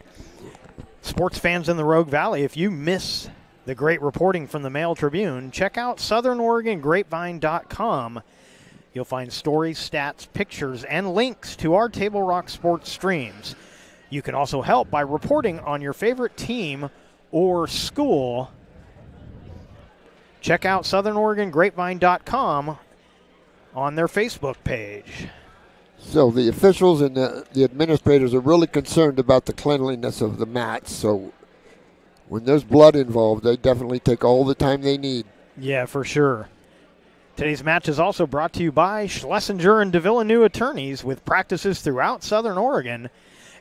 sports fans in the Rogue Valley, if you miss the great reporting from the Mail Tribune, check out SouthernOregonGrapevine.com. You'll find stories, stats, pictures, and links to our Table Rock sports streams. You can also help by reporting on your favorite team or school. Check out SouthernOregonGrapevine.com on their Facebook page.
So the officials and the administrators are really concerned about the cleanliness of the mats. So when there's blood involved, they definitely take all the time they need.
Yeah, for sure. Today's match is also brought to you by Schlesinger and DeVilleneuve Attorneys, with practices throughout Southern Oregon,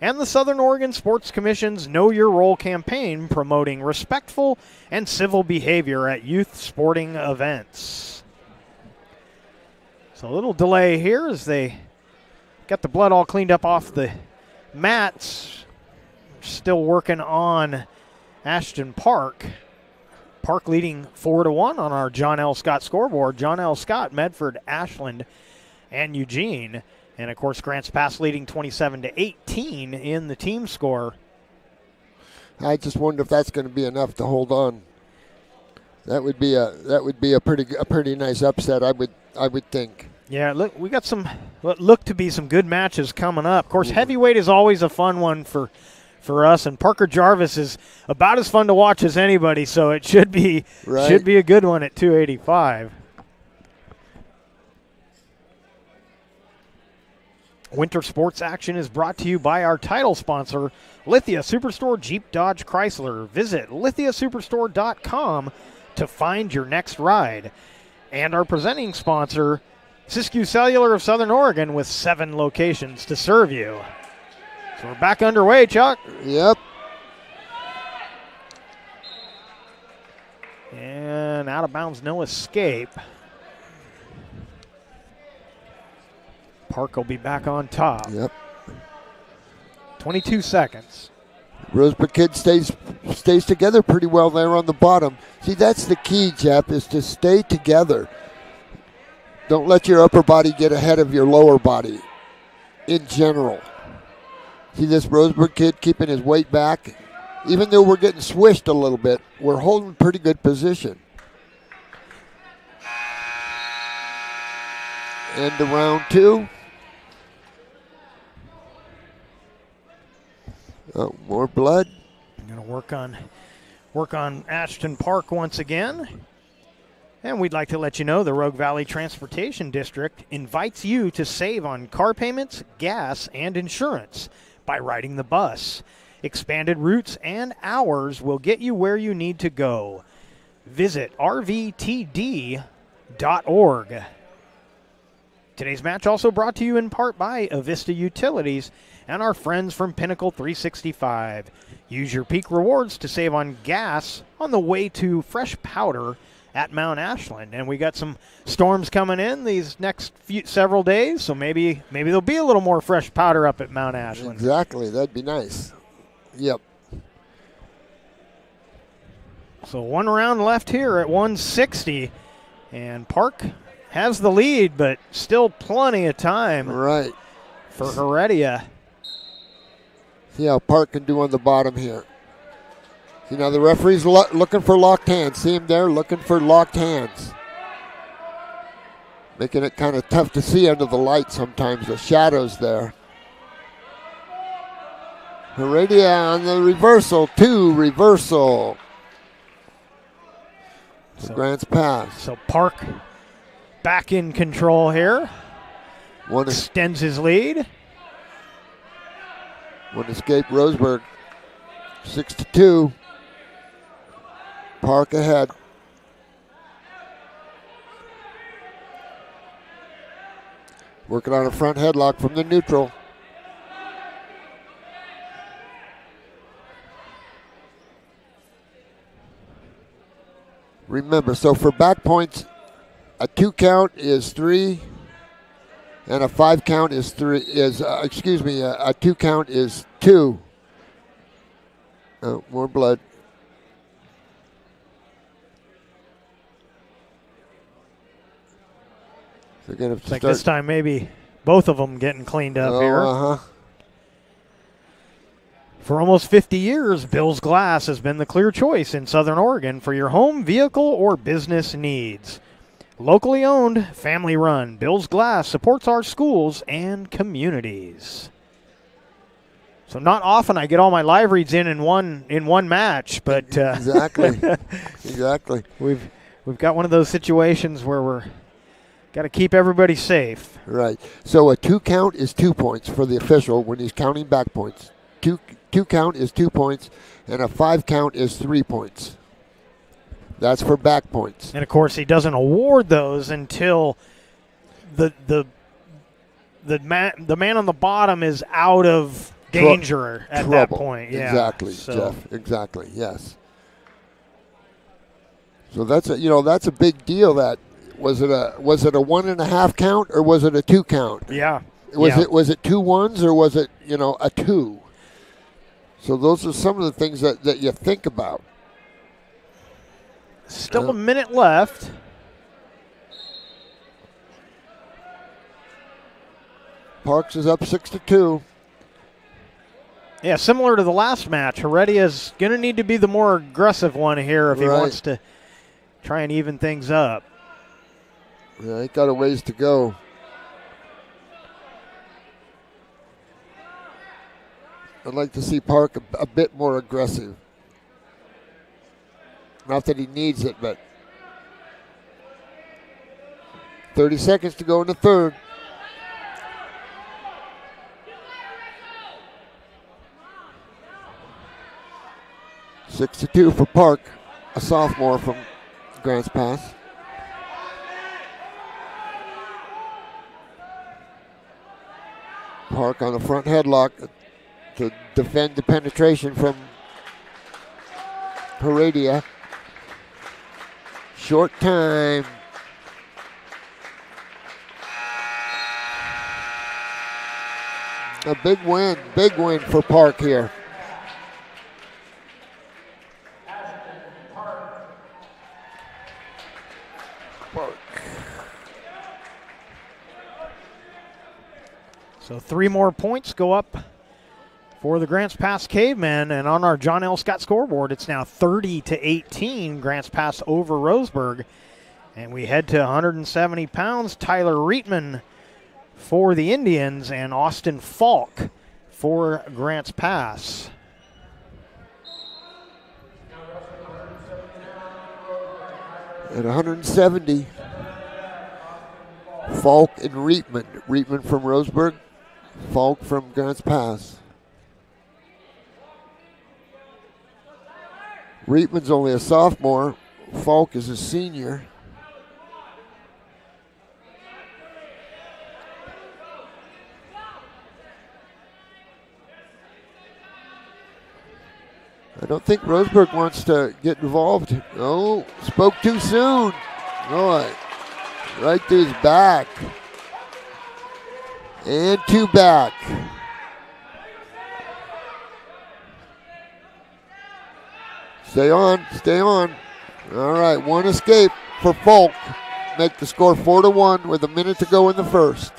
and the Southern Oregon Sports Commission's Know Your Role campaign, promoting respectful and civil behavior at youth sporting events. So a little delay here as they got the blood all cleaned up off the mats. Still working on Ashton Park. Park leading 4-1 on our John L. Scott scoreboard. John L. Scott, Medford, Ashland, and Eugene. And, of course, Grants Pass leading 27-18 in the team score.
I just wonder if that's going to be enough to hold on. That would be a pretty nice upset, I would think.
Yeah, look, we got some what look to be some good matches coming up. Of course, heavyweight is always a fun one for us, and Parker Jarvis is about as fun to watch as anybody, so it should be a good one at 285. Winter sports action is brought to you by our title sponsor, Lithia Superstore Jeep Dodge Chrysler. Visit lithiasuperstore.com to find your next ride. And our presenting sponsor, Siskiyou Cellular of Southern Oregon, with 7 locations to serve you. So we're back underway, Chuck.
Yep.
And out of bounds, no escape. Park will be back on top.
Yep.
22 seconds.
Roseburg kid stays together pretty well there on the bottom. See, that's the key, Jeff, is to stay together. Don't let your upper body get ahead of your lower body in general. See this Roseburg kid keeping his weight back? Even though we're getting swished a little bit, we're holding pretty good position. End of round 2. Oh, more blood.
I'm going to work on Ashton Park once again. And we'd like to let you know the Rogue Valley Transportation District invites you to save on car payments, gas, and insurance by riding the bus. Expanded routes and hours will get you where you need to go. Visit rvtd.org. Today's match also brought to you in part by Avista Utilities and our friends from Pinnacle 365. Use your peak rewards to save on gas on the way to Fresh Powder at Mount Ashland. And we got some storms coming in these next several days, so maybe there'll be a little more fresh powder up at Mount Ashland.
Exactly, that'd be nice. Yep.
So 1 round left here at 160, and Park has the lead, but still plenty of time for Heredia.
See how Park can do on the bottom here. See, now the referee's looking for locked hands. See him there looking for locked hands. Making it kind of tough to see under the light sometimes, the shadows there. Heredia on the reversal, 2 reversal. So Grants Pass.
So Park back in control here.
One
extends his lead.
One escape, Roseburg. 6-2. Park ahead. Working on a front headlock from the neutral. Remember, so for back points, a 2 count is 3, and a 5 count is 3. A 2 count is 2. Oh, more blood. They're gonna
I think this time maybe both of them getting cleaned up here. For almost 50 years, Bill's Glass has been the clear choice in Southern Oregon for your home, vehicle, or business needs. Locally owned, family run, Bill's Glass supports our schools and communities. So not often I get all my live reads in one match, but
exactly.
We've got one of those situations where we're got to keep everybody safe.
Right. So a 2 count is 2 points for the official when he's counting back points. 2 count is 2 points, and a 5 count is 3 points. That's for back points.
And of course, he doesn't award those until the man on the bottom is out of danger at that point. Yeah.
Exactly, Jeff. Exactly. Yes. So that's a big deal. That was it a 1.5 count or was it a 2 count?
Yeah.
Was it 2 1s or was it a 2? So those are some of the things that you think about.
Still a minute left.
Parks is up 6-2.
Yeah, similar to the last match, Heredia's going to need to be the more aggressive one here if he wants to try and even things up.
Yeah, he got a ways to go. I'd like to see Park a bit more aggressive. Not that he needs it, but 30 seconds to go in the third. Six to 2 for Park, a sophomore from Grants Pass. Park on the front headlock to defend the penetration from Heredia. Short time. A big win for Park here.
So 3 more points go up for the Grants Pass Cavemen, and on our John L. Scott scoreboard, it's now 30-18, Grants Pass over Roseburg. And we head to 170 pounds, Tyler Reitman for the Indians and Austin Falk for Grants Pass.
At 170, Falk and Reitman. Reitman from Roseburg, Falk from Grants Pass. Reitman's only a sophomore. Falk is a senior. I don't think Roseburg wants to get involved. Oh, spoke too soon. Boy, right through his back. And 2 back. Stay on, stay on. All right, 1 escape for Falk. Make the score 4-1 with a minute to go in the first.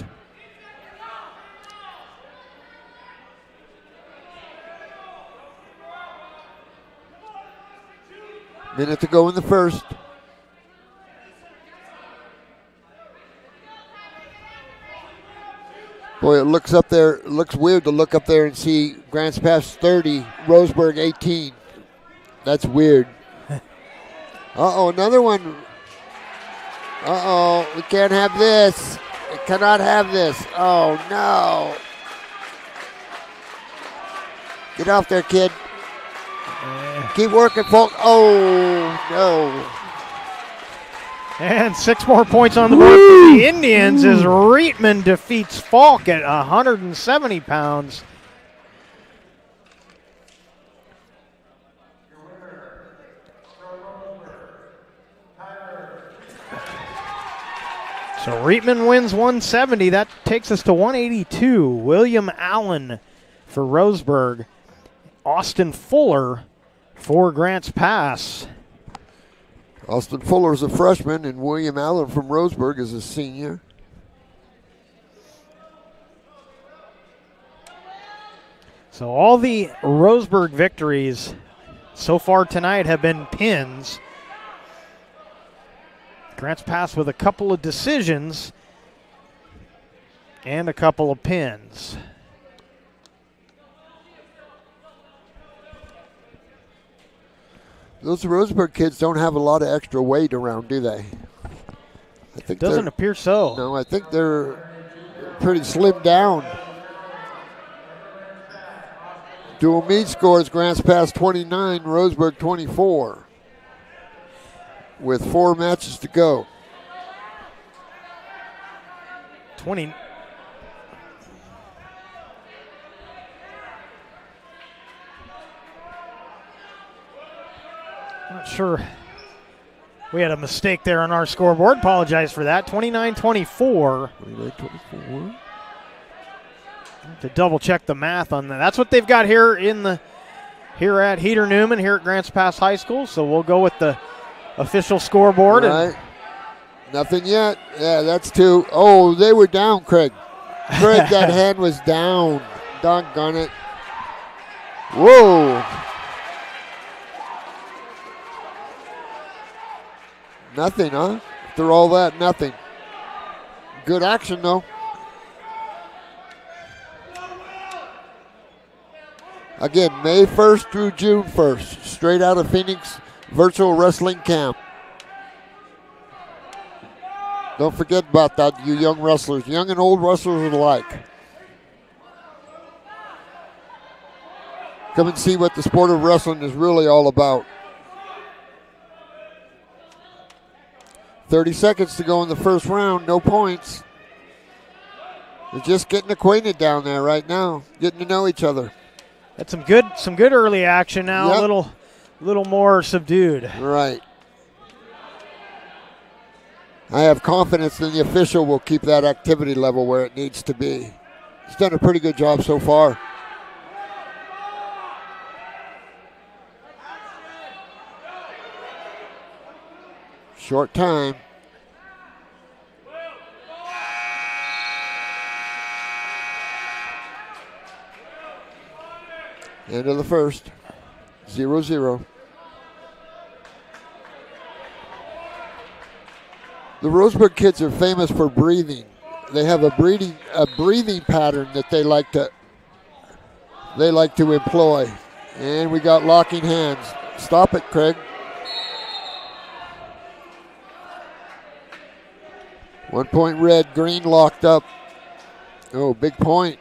Minute to go in the first. Boy, it looks up there. It looks weird to look up there and see Grants Pass 30, Roseburg 18. That's weird. Uh-oh, another one. Uh-oh, we can't have this. We cannot have this. Oh, no. Get off there, kid. Keep working, folks. Oh, no.
And 6 more points on the board for the Indians as Reitman defeats Falk at 170 pounds. So Reitman wins 170. That takes us to 182. William Allen for Roseburg. Austin Fuller for Grants Pass.
Austin Fuller is a freshman, and William Allen from Roseburg is a senior.
So all the Roseburg victories so far tonight have been pins. Grants Pass with a couple of decisions and a couple of pins.
Those Roseburg kids don't have a lot of extra weight around, do they? I think
doesn't appear so.
No, I think they're pretty slimmed down. Dual meet scores, Grants Pass 29, Roseburg 24. With 4 matches to go.
20. Not sure. We had a mistake there on our scoreboard. Apologize for that. 29-24.
29-24.
To double check the math on that. That's what they've got here at Heater Newman here at Grants Pass High School. So we'll go with the official scoreboard.
Right. Nothing yet. Yeah, that's 2. Oh, they were down, Craig. Craig, that hand was down. Doggone it. Whoa. Nothing, huh? After all that, nothing. Good action, though. Again, May 1st through June 1st, straight out of Phoenix Virtual Wrestling Camp. Don't forget about that, you young wrestlers, young and old wrestlers alike. Come and see what the sport of wrestling is really all about. 30 seconds to go in the first round, no points. They're just getting acquainted down there right now, getting to know each other.
That's some good early action now.
Yep.
A little more subdued.
Right. I have confidence that the official will keep that activity level where it needs to be. He's done a pretty good job so far. Short time. End of the first. 0-0. The Roseburg kids are famous for breathing. They have a breathing pattern that they like to employ. And we got locking hands. Stop it, Craig. 1 point red, green locked up. Oh, big point.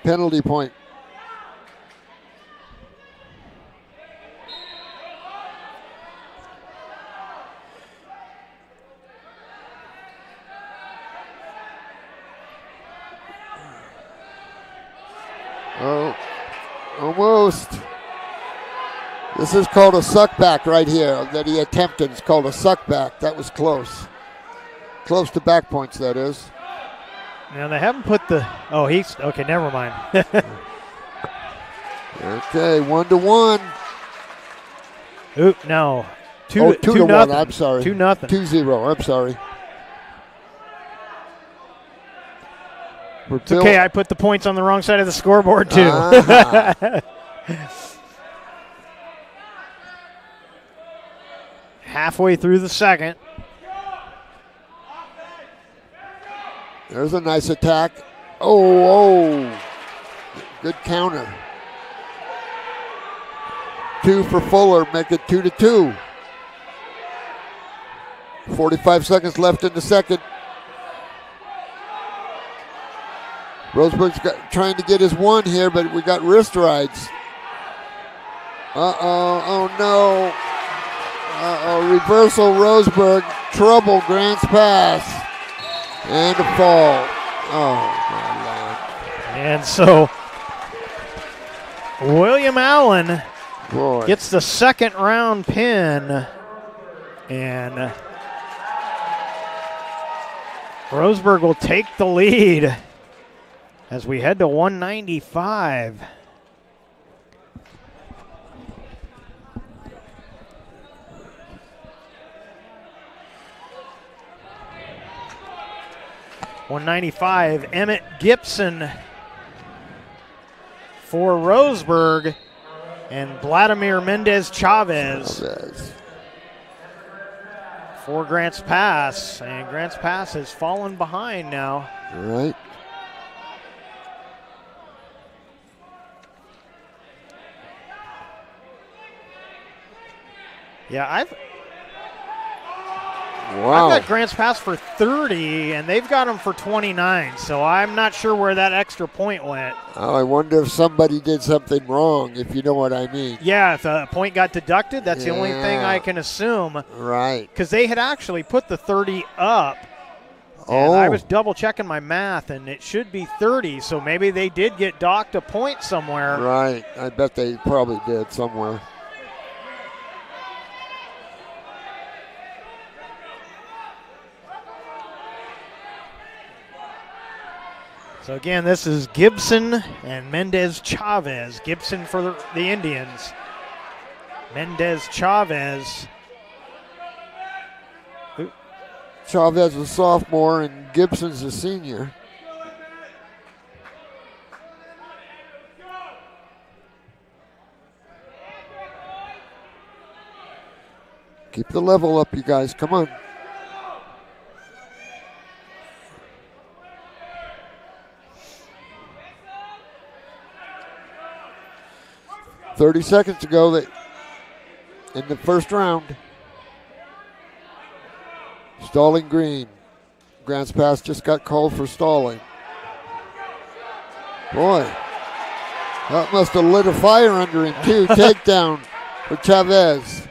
Penalty point. Oh, almost. This is called a suck back right here that he attempted. It's called a suck back. That was close. Close to back points, that is.
Now they haven't put the, he's, okay, never mind.
Okay, 1-1.
Oop, no.
2-1, I'm sorry.
2-0.
2-0, I'm sorry.
It's okay, I put the points on the wrong side of the scoreboard too. halfway through the second.
There's a nice attack. Oh. Good counter. 2 for Fuller, make it 2-2. 45 seconds left in the second. Roseburg's trying to get his one here, but we got wrist rides. Oh no. Reversal Roseburg, trouble, Grant's pass, and a fall. Oh my Lord.
And so William Allen gets the second round pin, and Roseburg will take the lead as we head to 195. Emmett Gibson for Roseburg, and Vladimir Mendez Chavez for Grants Pass. And Grants Pass has fallen behind now.
Right.
Yeah, I've
Wow.
got Grants Pass for 30, and they've got him for 29, so I'm not sure where that extra point went.
Oh, I wonder if somebody did something wrong, if you know what I mean.
Yeah, if a point got deducted, that's the only thing I can assume.
Right.
Because they had actually put the 30 up. And I was double checking my math, and it should be 30, so maybe they did get docked a point somewhere.
Right. I bet they probably did somewhere.
So again, this is Gibson and Mendez Chavez. Gibson for the Indians. Mendez Chavez.
Chavez is a sophomore and Gibson's a senior. Keep the level up, you guys. Come on. $30 seconds to go in the first round. Stalling green. Grants Pass just got called for stalling. Boy, that must have lit a fire under him too. Takedown for Chavez.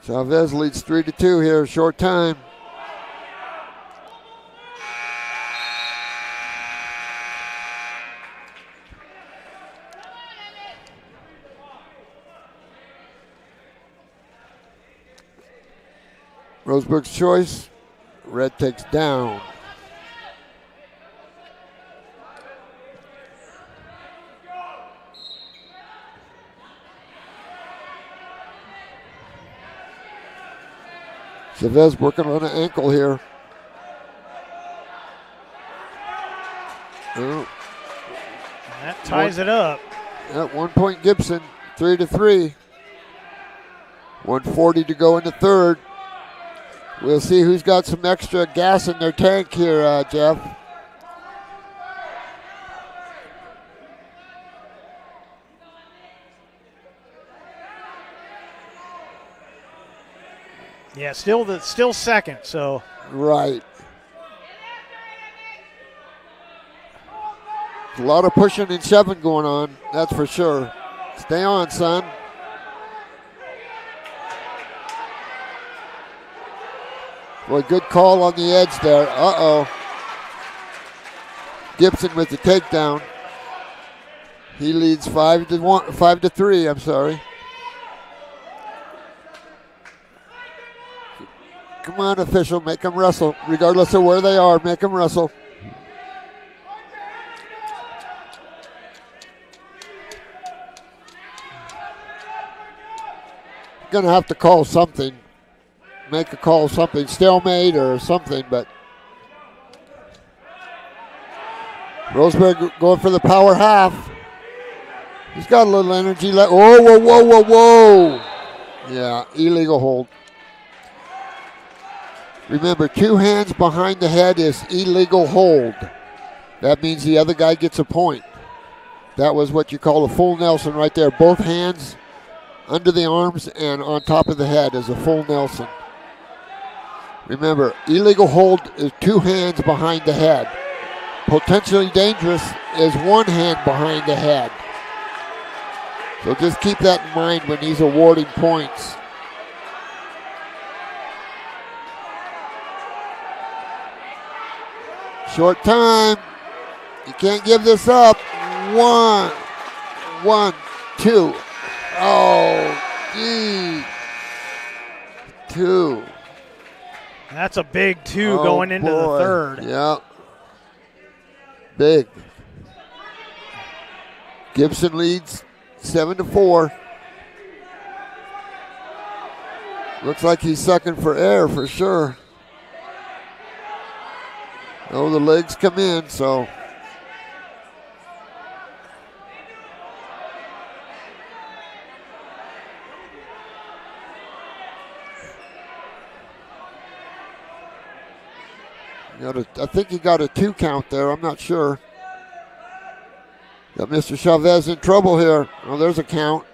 Chavez leads 3-2 here, short time. Roseburg's choice. Red takes down. Chavez working on an ankle here. Oh.
That ties it up.
At 1 point Gibson, 3-3. 1:40 to go in the third. We'll see who's got some extra gas in their tank here, Jeff.
Yeah, still second, so.
Right. A lot of pushing and shoving going on, that's for sure. Stay on, son. Boy, good call on the edge there. Uh-oh. Gibson with the takedown. He leads 5-3, I'm sorry. Come on, official, make them wrestle. Regardless of where they are, make them wrestle. Gonna have to call something. Make a call, something, stalemate or something, but Roseburg going for the power half. He's got a little energy. Whoa, whoa, whoa, whoa, whoa. Yeah, illegal hold. Remember, 2 hands behind the head is illegal hold. That means the other guy gets a point. That was what you call a full Nelson right there. Both hands under the arms and on top of the head is a full Nelson. Remember, illegal hold is 2 hands behind the head. Potentially dangerous is 1 hand behind the head. So just keep that in mind when he's awarding points. Short time. You can't give this up. 1, 2. Oh, gee. 2.
That's a big 2 going into the third.
Yeah. Big. Gibson leads 7-4. Looks like he's sucking for air for sure. Oh, the legs come in, so. I think he got a 2 count there. I'm not sure. Got Mr. Chavez in trouble here. Oh, there's a count.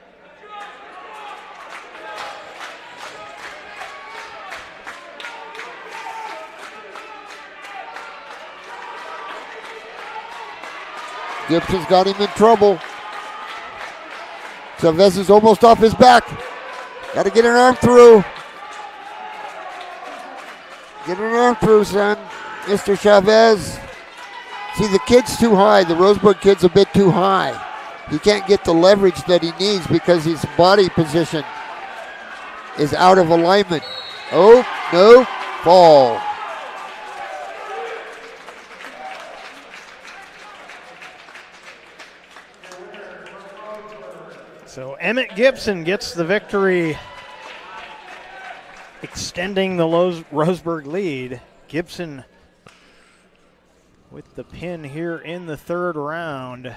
Gibson's got him in trouble. Chavez is almost off his back. Got to get an arm through. Get an arm through, son. Mr. Chavez. See, the kid's too high. The Roseburg kid's a bit too high. He can't get the leverage that he needs because his body position is out of alignment. Oh, no, fall.
So Emmett Gibson gets the victory, extending the Roseburg lead. Gibson with the pin here in the third round.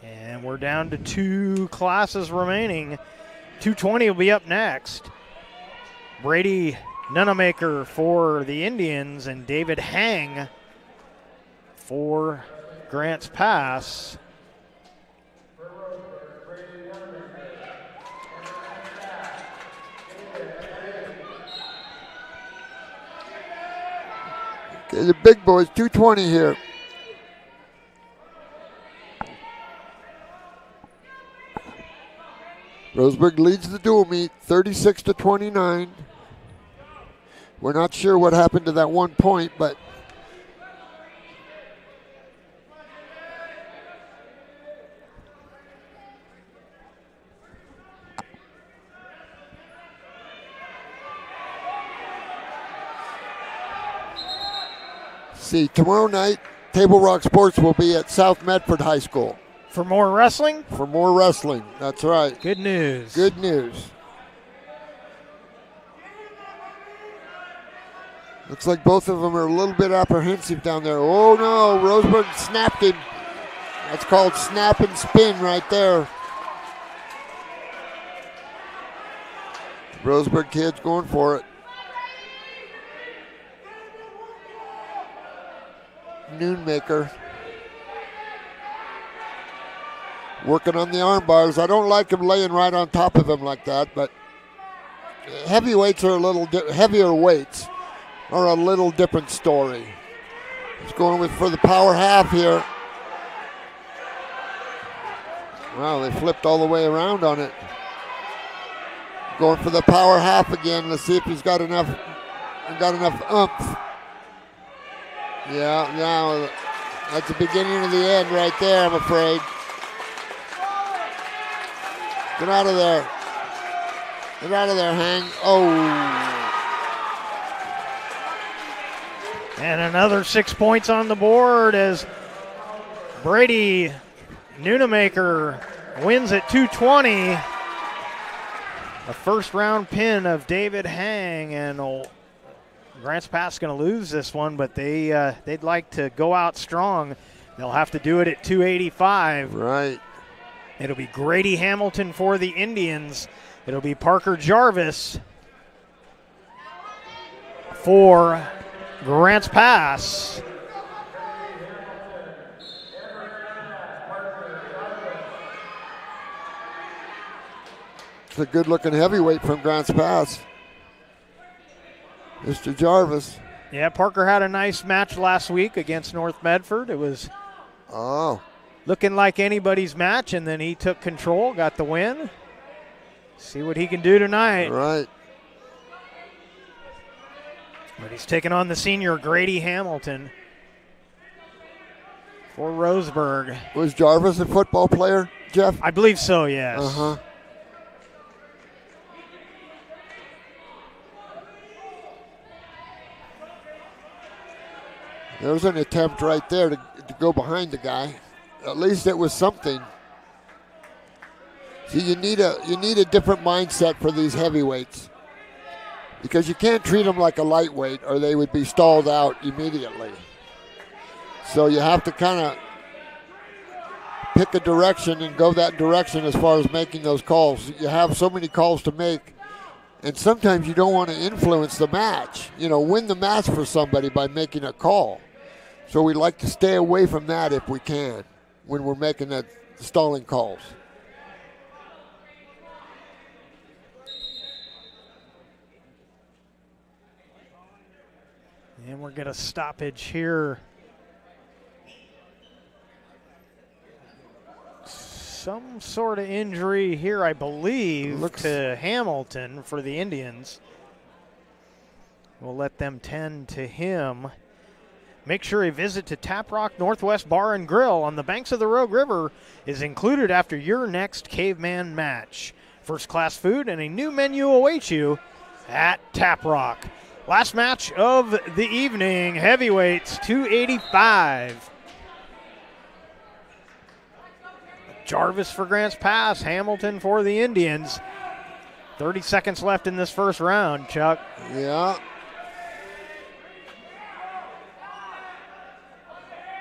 And we're down to 2 classes remaining. 220 will be up next. Brady Nunamaker for the Indians and David Hang for Grants Pass.
Okay, the big boys, 220 here. Roseburg leads the dual meet, 36-29. We're not sure what happened to that 1 point, but see, tomorrow night, Table Rock Sports will be at South Medford High School.
For more wrestling?
For more wrestling, that's right.
Good news.
Good news. Looks like both of them are a little bit apprehensive down there. Oh no, Roseburg snapped him. That's called snap and spin right there. Roseburg kid's going for it. Noonmaker working on the arm bars. I don't like him laying right on top of him like that, but heavyweights are a little heavier weights are a little different story. He's going for the power half here. Wow, they flipped all the way around on it. Going for the power half again. Let's see if he's got enough oomph. Yeah, now that's the beginning of the end right there, I'm afraid. Get out of there. Get out of there, Hang. Oh.
And another 6 points on the board as Brady Noonamaker wins at 220. A first round pin of David Hang, and Grants Pass going to lose this one, but they'd like to go out strong. They'll have to do it at 285.
Right.
It'll be Grady Hamilton for the Indians. It'll be Parker Jarvis for Grants Pass.
It's a good-looking heavyweight from Grants Pass. Mr. Jarvis.
Yeah, Parker had a nice match last week against North Medford. It was looking like anybody's match, and then he took control, got the win. See what he can do tonight.
Right.
But he's taking on the senior Grady Hamilton for Roseburg.
Was Jarvis a football player, Jeff?
I believe so, yes.
Uh-huh. There was an attempt right there to go behind the guy. At least it was something. See, you need a different mindset for these heavyweights, because you can't treat them like a lightweight or they would be stalled out immediately. So you have to kind of pick a direction and go that direction as far as making those calls. You have so many calls to make, and sometimes you don't want to influence the match, win the match for somebody by making a call. So we like to stay away from that if we can when we're making that stalling calls.
And we're going to stoppage here. Some sort of injury here, I believe, to Hamilton for the Indians. We'll let them tend to him. Make sure a visit to Tap Rock Northwest Bar and Grill on the banks of the Rogue River is included after your next caveman match. First-class food and a new menu await you at Tap Rock. Last match of the evening, heavyweights, 285. Jarvis for Grants Pass, Hamilton for the Indians. 30 seconds left in this first round, Chuck.
Yeah.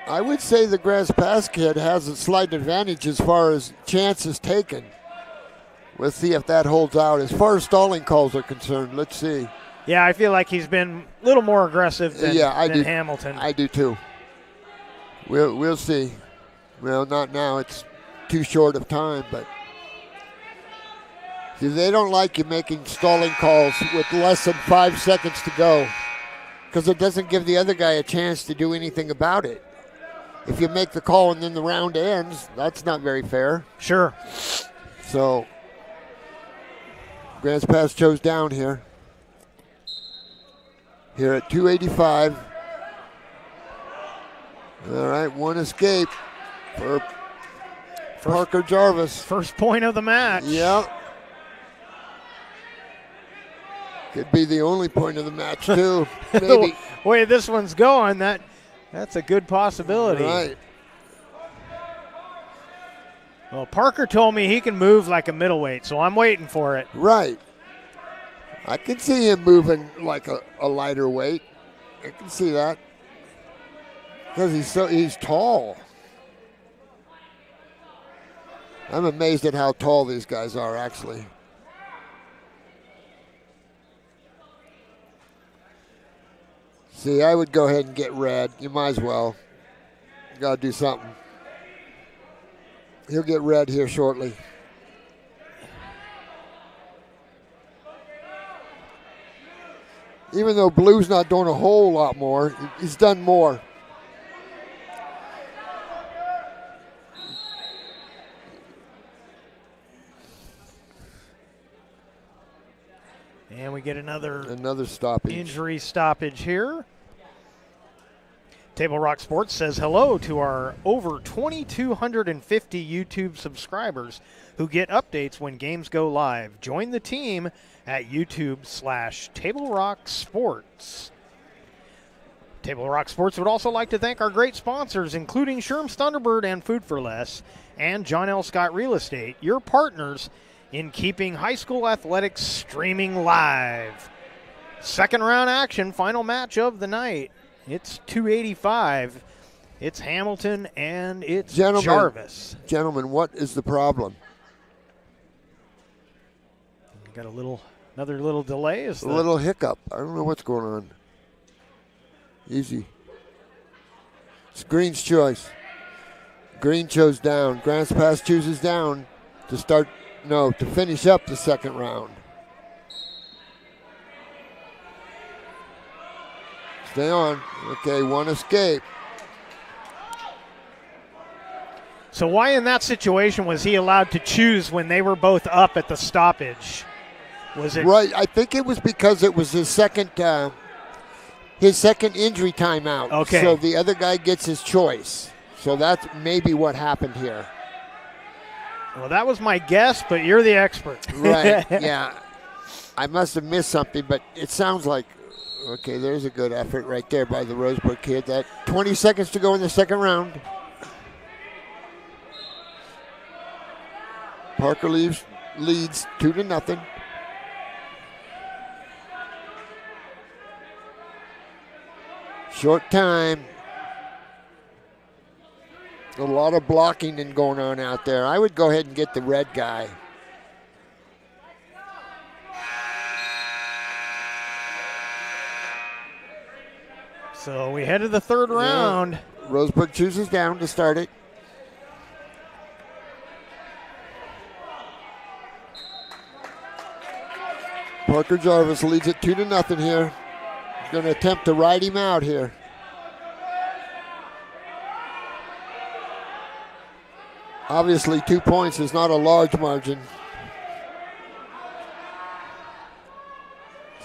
I would say the Grants Pass kid has a slight advantage as far as chances taken. We'll see if that holds out. As far as stalling calls are concerned, let's see.
Yeah, I feel like he's been a little more aggressive than Hamilton.
I do too. We'll see. Well, not now. It's too short of time, but see, they don't like you making stalling calls with less than 5 seconds to go, because it doesn't give the other guy a chance to do anything about it. If you make the call and then the round ends, that's not very fair.
Sure.
So, Grants Pass chose down here. Here at 285. All right, one escape for Parker Jarvis.
First point of the match.
Yep. Could be the only point of the match, too. Maybe.
The way this one's going, that's a good possibility.
Right.
Well, Parker told me he can move like a middleweight, so I'm waiting for it.
Right. I can see him moving like a lighter weight. I can see that. Because he's tall. I'm amazed at how tall these guys are, actually. See, I would go ahead and get red. You might as well. You got to do something. He'll get red here shortly. Even though Blue's not doing a whole lot more, he's done more.
And we get another
stoppage.
Injury stoppage here. Table Rock Sports says hello to our over 2,250 YouTube subscribers who get updates when games go live. Join the team at YouTube/Table Rock Sports. Table Rock Sports would also like to thank our great sponsors, including Sherm's Thunderbird and Food for Less, and John L. Scott Real Estate, your partners in keeping high school athletics streaming live. Second round action, final match of the night. It's 285. It's Hamilton and it's Jarvis.
Gentlemen, what is the problem?
We got another little delay.
A little hiccup. I don't know what's going on. Easy. It's Green's choice. Green chose down. Grants Pass chooses down to finish up the second round. Stay on. Okay, one escape.
So why in that situation was he allowed to choose when they were both up at the stoppage? Was it
right? I think it was because it was his second injury timeout.
Okay.
So the other guy gets his choice. So that's maybe what happened here.
Well, that was my guess, but you're the expert.
Right, yeah. I must have missed something, but it sounds like, okay, there's a good effort right there by the Roseburg kid. That 20 seconds to go in the second round. Parker leads 2-0. Short time. A lot of blocking and going on out there. I would go ahead and get the red guy.
So we head to the third round.
Roseburg chooses down to start it. Parker Jarvis leads it 2-0 here. He's going to attempt to ride him out here. Obviously, 2 points is not a large margin.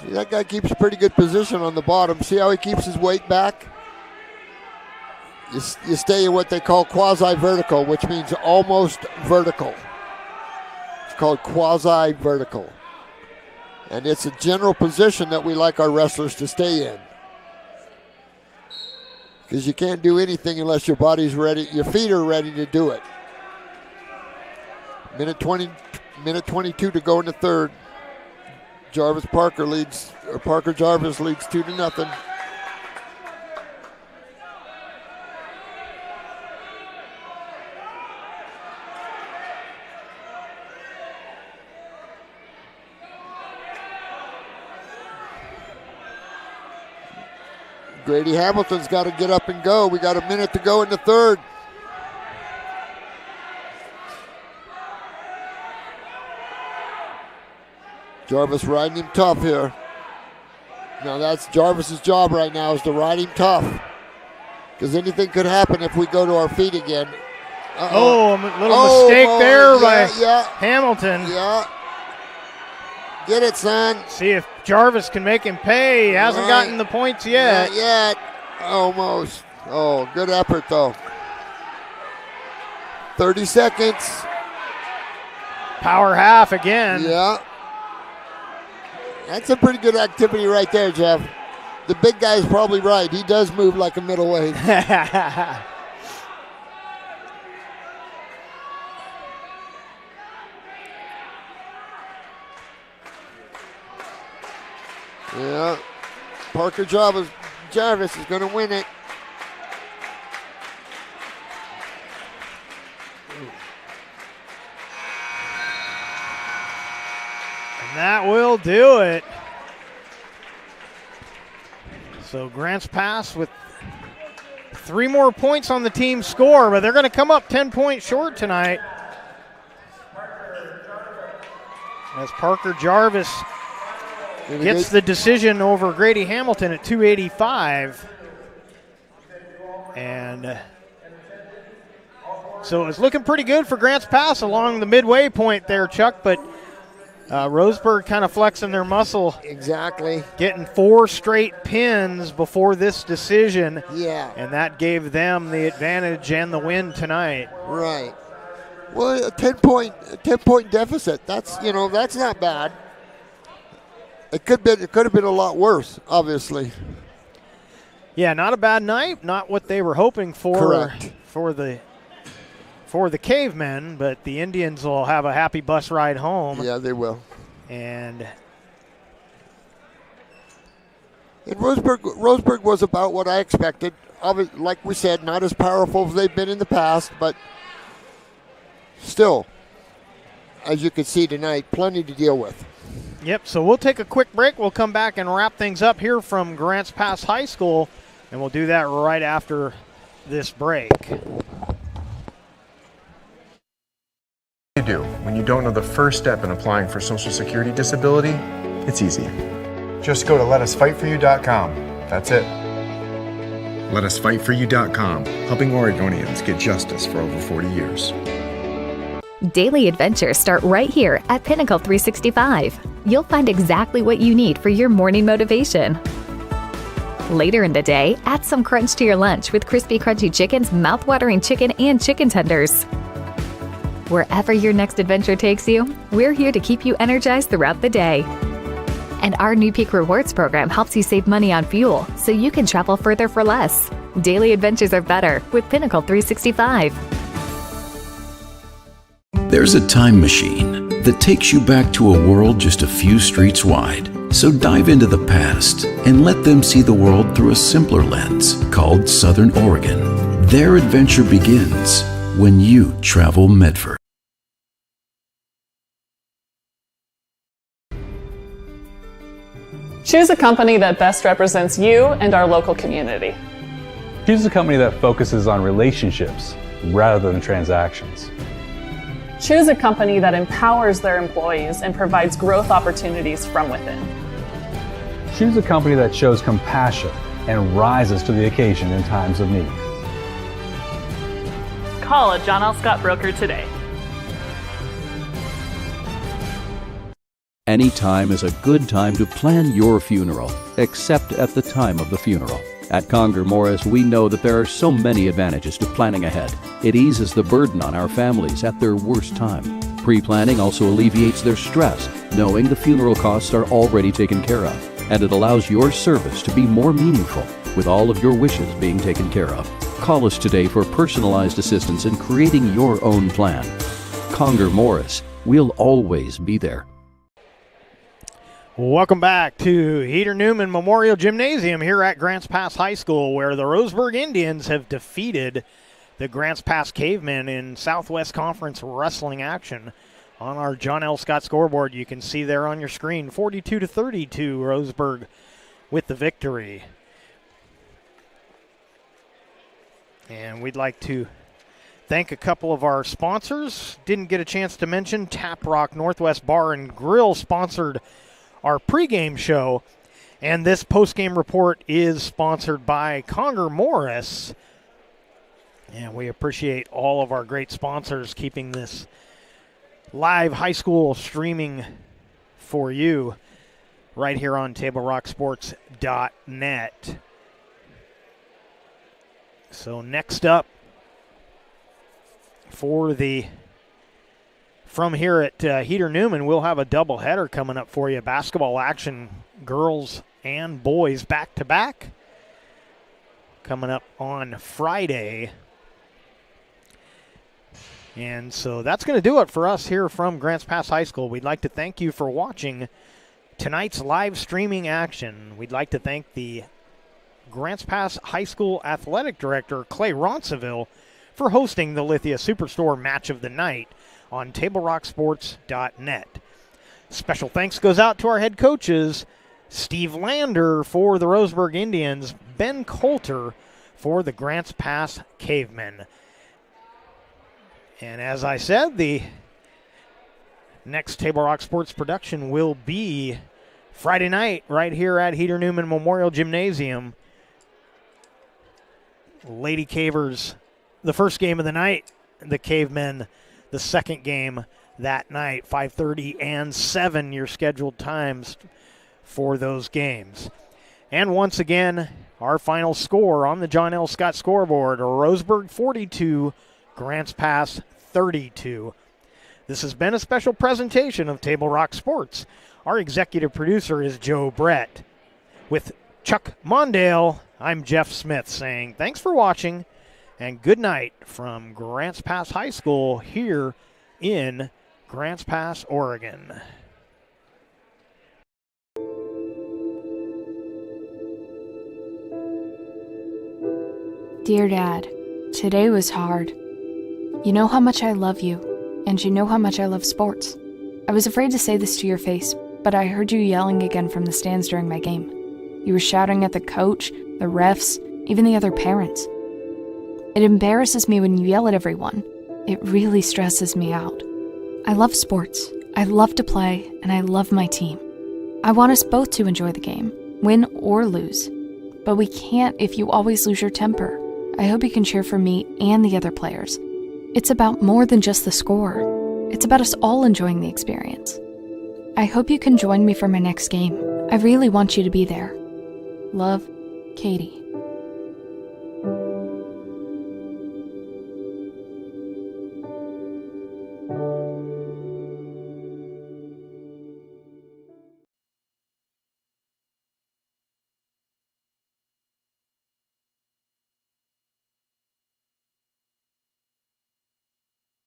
See, that guy keeps pretty good position on the bottom. See how he keeps his weight back? You stay in what they call quasi-vertical, which means almost vertical. It's called quasi-vertical. And it's a general position that we like our wrestlers to stay in. Because you can't do anything unless your body's ready, your feet are ready to do it. Minute 22 to go in the third. Parker Jarvis leads 2-0. Grady Hamilton's got to get up and go. We got a minute to go in the third. Jarvis riding him tough here. Now that's Jarvis's job right now, is to ride him tough. Because anything could happen if we go to our feet again.
A little mistake there by Hamilton.
Yeah. Get it, son.
See if Jarvis can make him pay. He hasn't gotten the points yet.
Not yet. Almost. Oh, good effort, though. 30 seconds.
Power half again.
Yeah. That's a pretty good activity right there, Jeff. The big guy's probably right. He does move like a middleweight. Yeah. Parker Jarvis is going to win it.
And that will do it. So Grants Pass with 3 more points on the team score, but they're going to come up 10 points short tonight. As Parker Jarvis gets the decision over Grady Hamilton at 285. And so it's looking pretty good for Grants Pass along the midway point there, Chuck, but Roseburg kind of flexing their muscle.
Exactly.
Getting 4 straight pins before this decision.
Yeah.
And that gave them the advantage and the win tonight.
Right. Well, a 10-point deficit. That's not bad. It could have been a lot worse, obviously.
Yeah, not a bad night. Not what they were hoping for.
Correct.
For the Cavemen, but the Indians will have a happy bus ride home.
Yeah, they will.
And
Roseburg was about what I expected. like we said, not as powerful as they've been in the past, but still, as you can see tonight, plenty to deal with.
Yep, so we'll take a quick break. We'll come back and wrap things up here from Grants Pass High School, and we'll do that right after this break.
You do when you don't know the first step in applying for Social Security disability? It's easy. Just go to letusfightforyou.com. That's it. Letusfightforyou.com, helping Oregonians get justice for over 40 years.
Daily adventures start right here at Pinnacle 365. You'll find exactly what you need for your morning motivation. Later in the day, add some crunch to your lunch with crispy, crunchy chickens, mouth-watering chicken, and chicken tenders. Wherever your next adventure takes you, we're here to keep you energized throughout the day. And our new Peak Rewards program helps you save money on fuel so you can travel further for less. Daily adventures are better with Pinnacle 365.
There's a time machine that takes you back to a world just a few streets wide. So dive into the past and let them see the world through a simpler lens called Southern Oregon. Their adventure begins when you travel Medford.
Choose a company that best represents you and our local community.
Choose a company that focuses on relationships rather than transactions.
Choose a company that empowers their employees and provides growth opportunities from within.
Choose a company that shows compassion and rises to the occasion in times of need.
Call a John L. Scott broker today.
Any time is a good time to plan your funeral, except at the time of the funeral. At Conger Morris, we know that there are so many advantages to planning ahead. It eases the burden on our families at their worst time. Pre-planning also alleviates their stress, knowing the funeral costs are already taken care of. And it allows your service to be more meaningful, with all of your wishes being taken care of. Call us today for personalized assistance in creating your own plan. Conger Morris, we'll always be there.
Welcome back to Heater Newman Memorial Gymnasium here at Grants Pass High School, where the Roseburg Indians have defeated the Grants Pass Cavemen in Southwest Conference wrestling action. On our John L. Scott scoreboard, you can see there on your screen, 42-32, Roseburg with the victory. And we'd like to thank a couple of our sponsors. Didn't get a chance to mention, Tap Rock Northwest Bar and Grill sponsored our pregame show, and this postgame report is sponsored by Conger Morris. And we appreciate all of our great sponsors keeping this live high school streaming for you right here on TableRockSports.net. So next up from here at Heater Newman, we'll have a doubleheader coming up for you. Basketball action, girls and boys back-to-back, coming up on Friday. And so that's going to do it for us here from Grants Pass High School. We'd like to thank you for watching tonight's live streaming action. We'd like to thank the Grants Pass High School Athletic Director, Clay Ronceville, for hosting the Lithia Superstore Match of the Night on TableRockSports.net. Special thanks goes out to our head coaches, Steve Lander for the Roseburg Indians, Ben Coulter for the Grants Pass Cavemen. And as I said, the next Table Rock Sports production will be Friday night right here at Heater Newman Memorial Gymnasium. Lady Cavers, the first game of the night, the Cavemen, the second game that night, 5:30 and 7, your scheduled times for those games. And once again, our final score on the John L. Scott scoreboard, Roseburg 42, Grants Pass 32. This has been a special presentation of Table Rock Sports. Our executive producer is Joe Brett. With Chuck Mondale, I'm Jeff Smith saying thanks for watching and good night from Grants Pass High School here in Grants Pass, Oregon.
Dear Dad, today was hard. You know how much I love you, and you know how much I love sports. I was afraid to say this to your face, but I heard you yelling again from the stands during my game. You were shouting at the coach, the refs, even the other parents. It embarrasses me when you yell at everyone. It really stresses me out. I love sports, I love to play, and I love my team. I want us both to enjoy the game, win or lose. But we can't if you always lose your temper. I hope you can cheer for me and the other players. It's about more than just the score. It's about us all enjoying the experience. I hope you can join me for my next game. I really want you to be there. Love, Katie.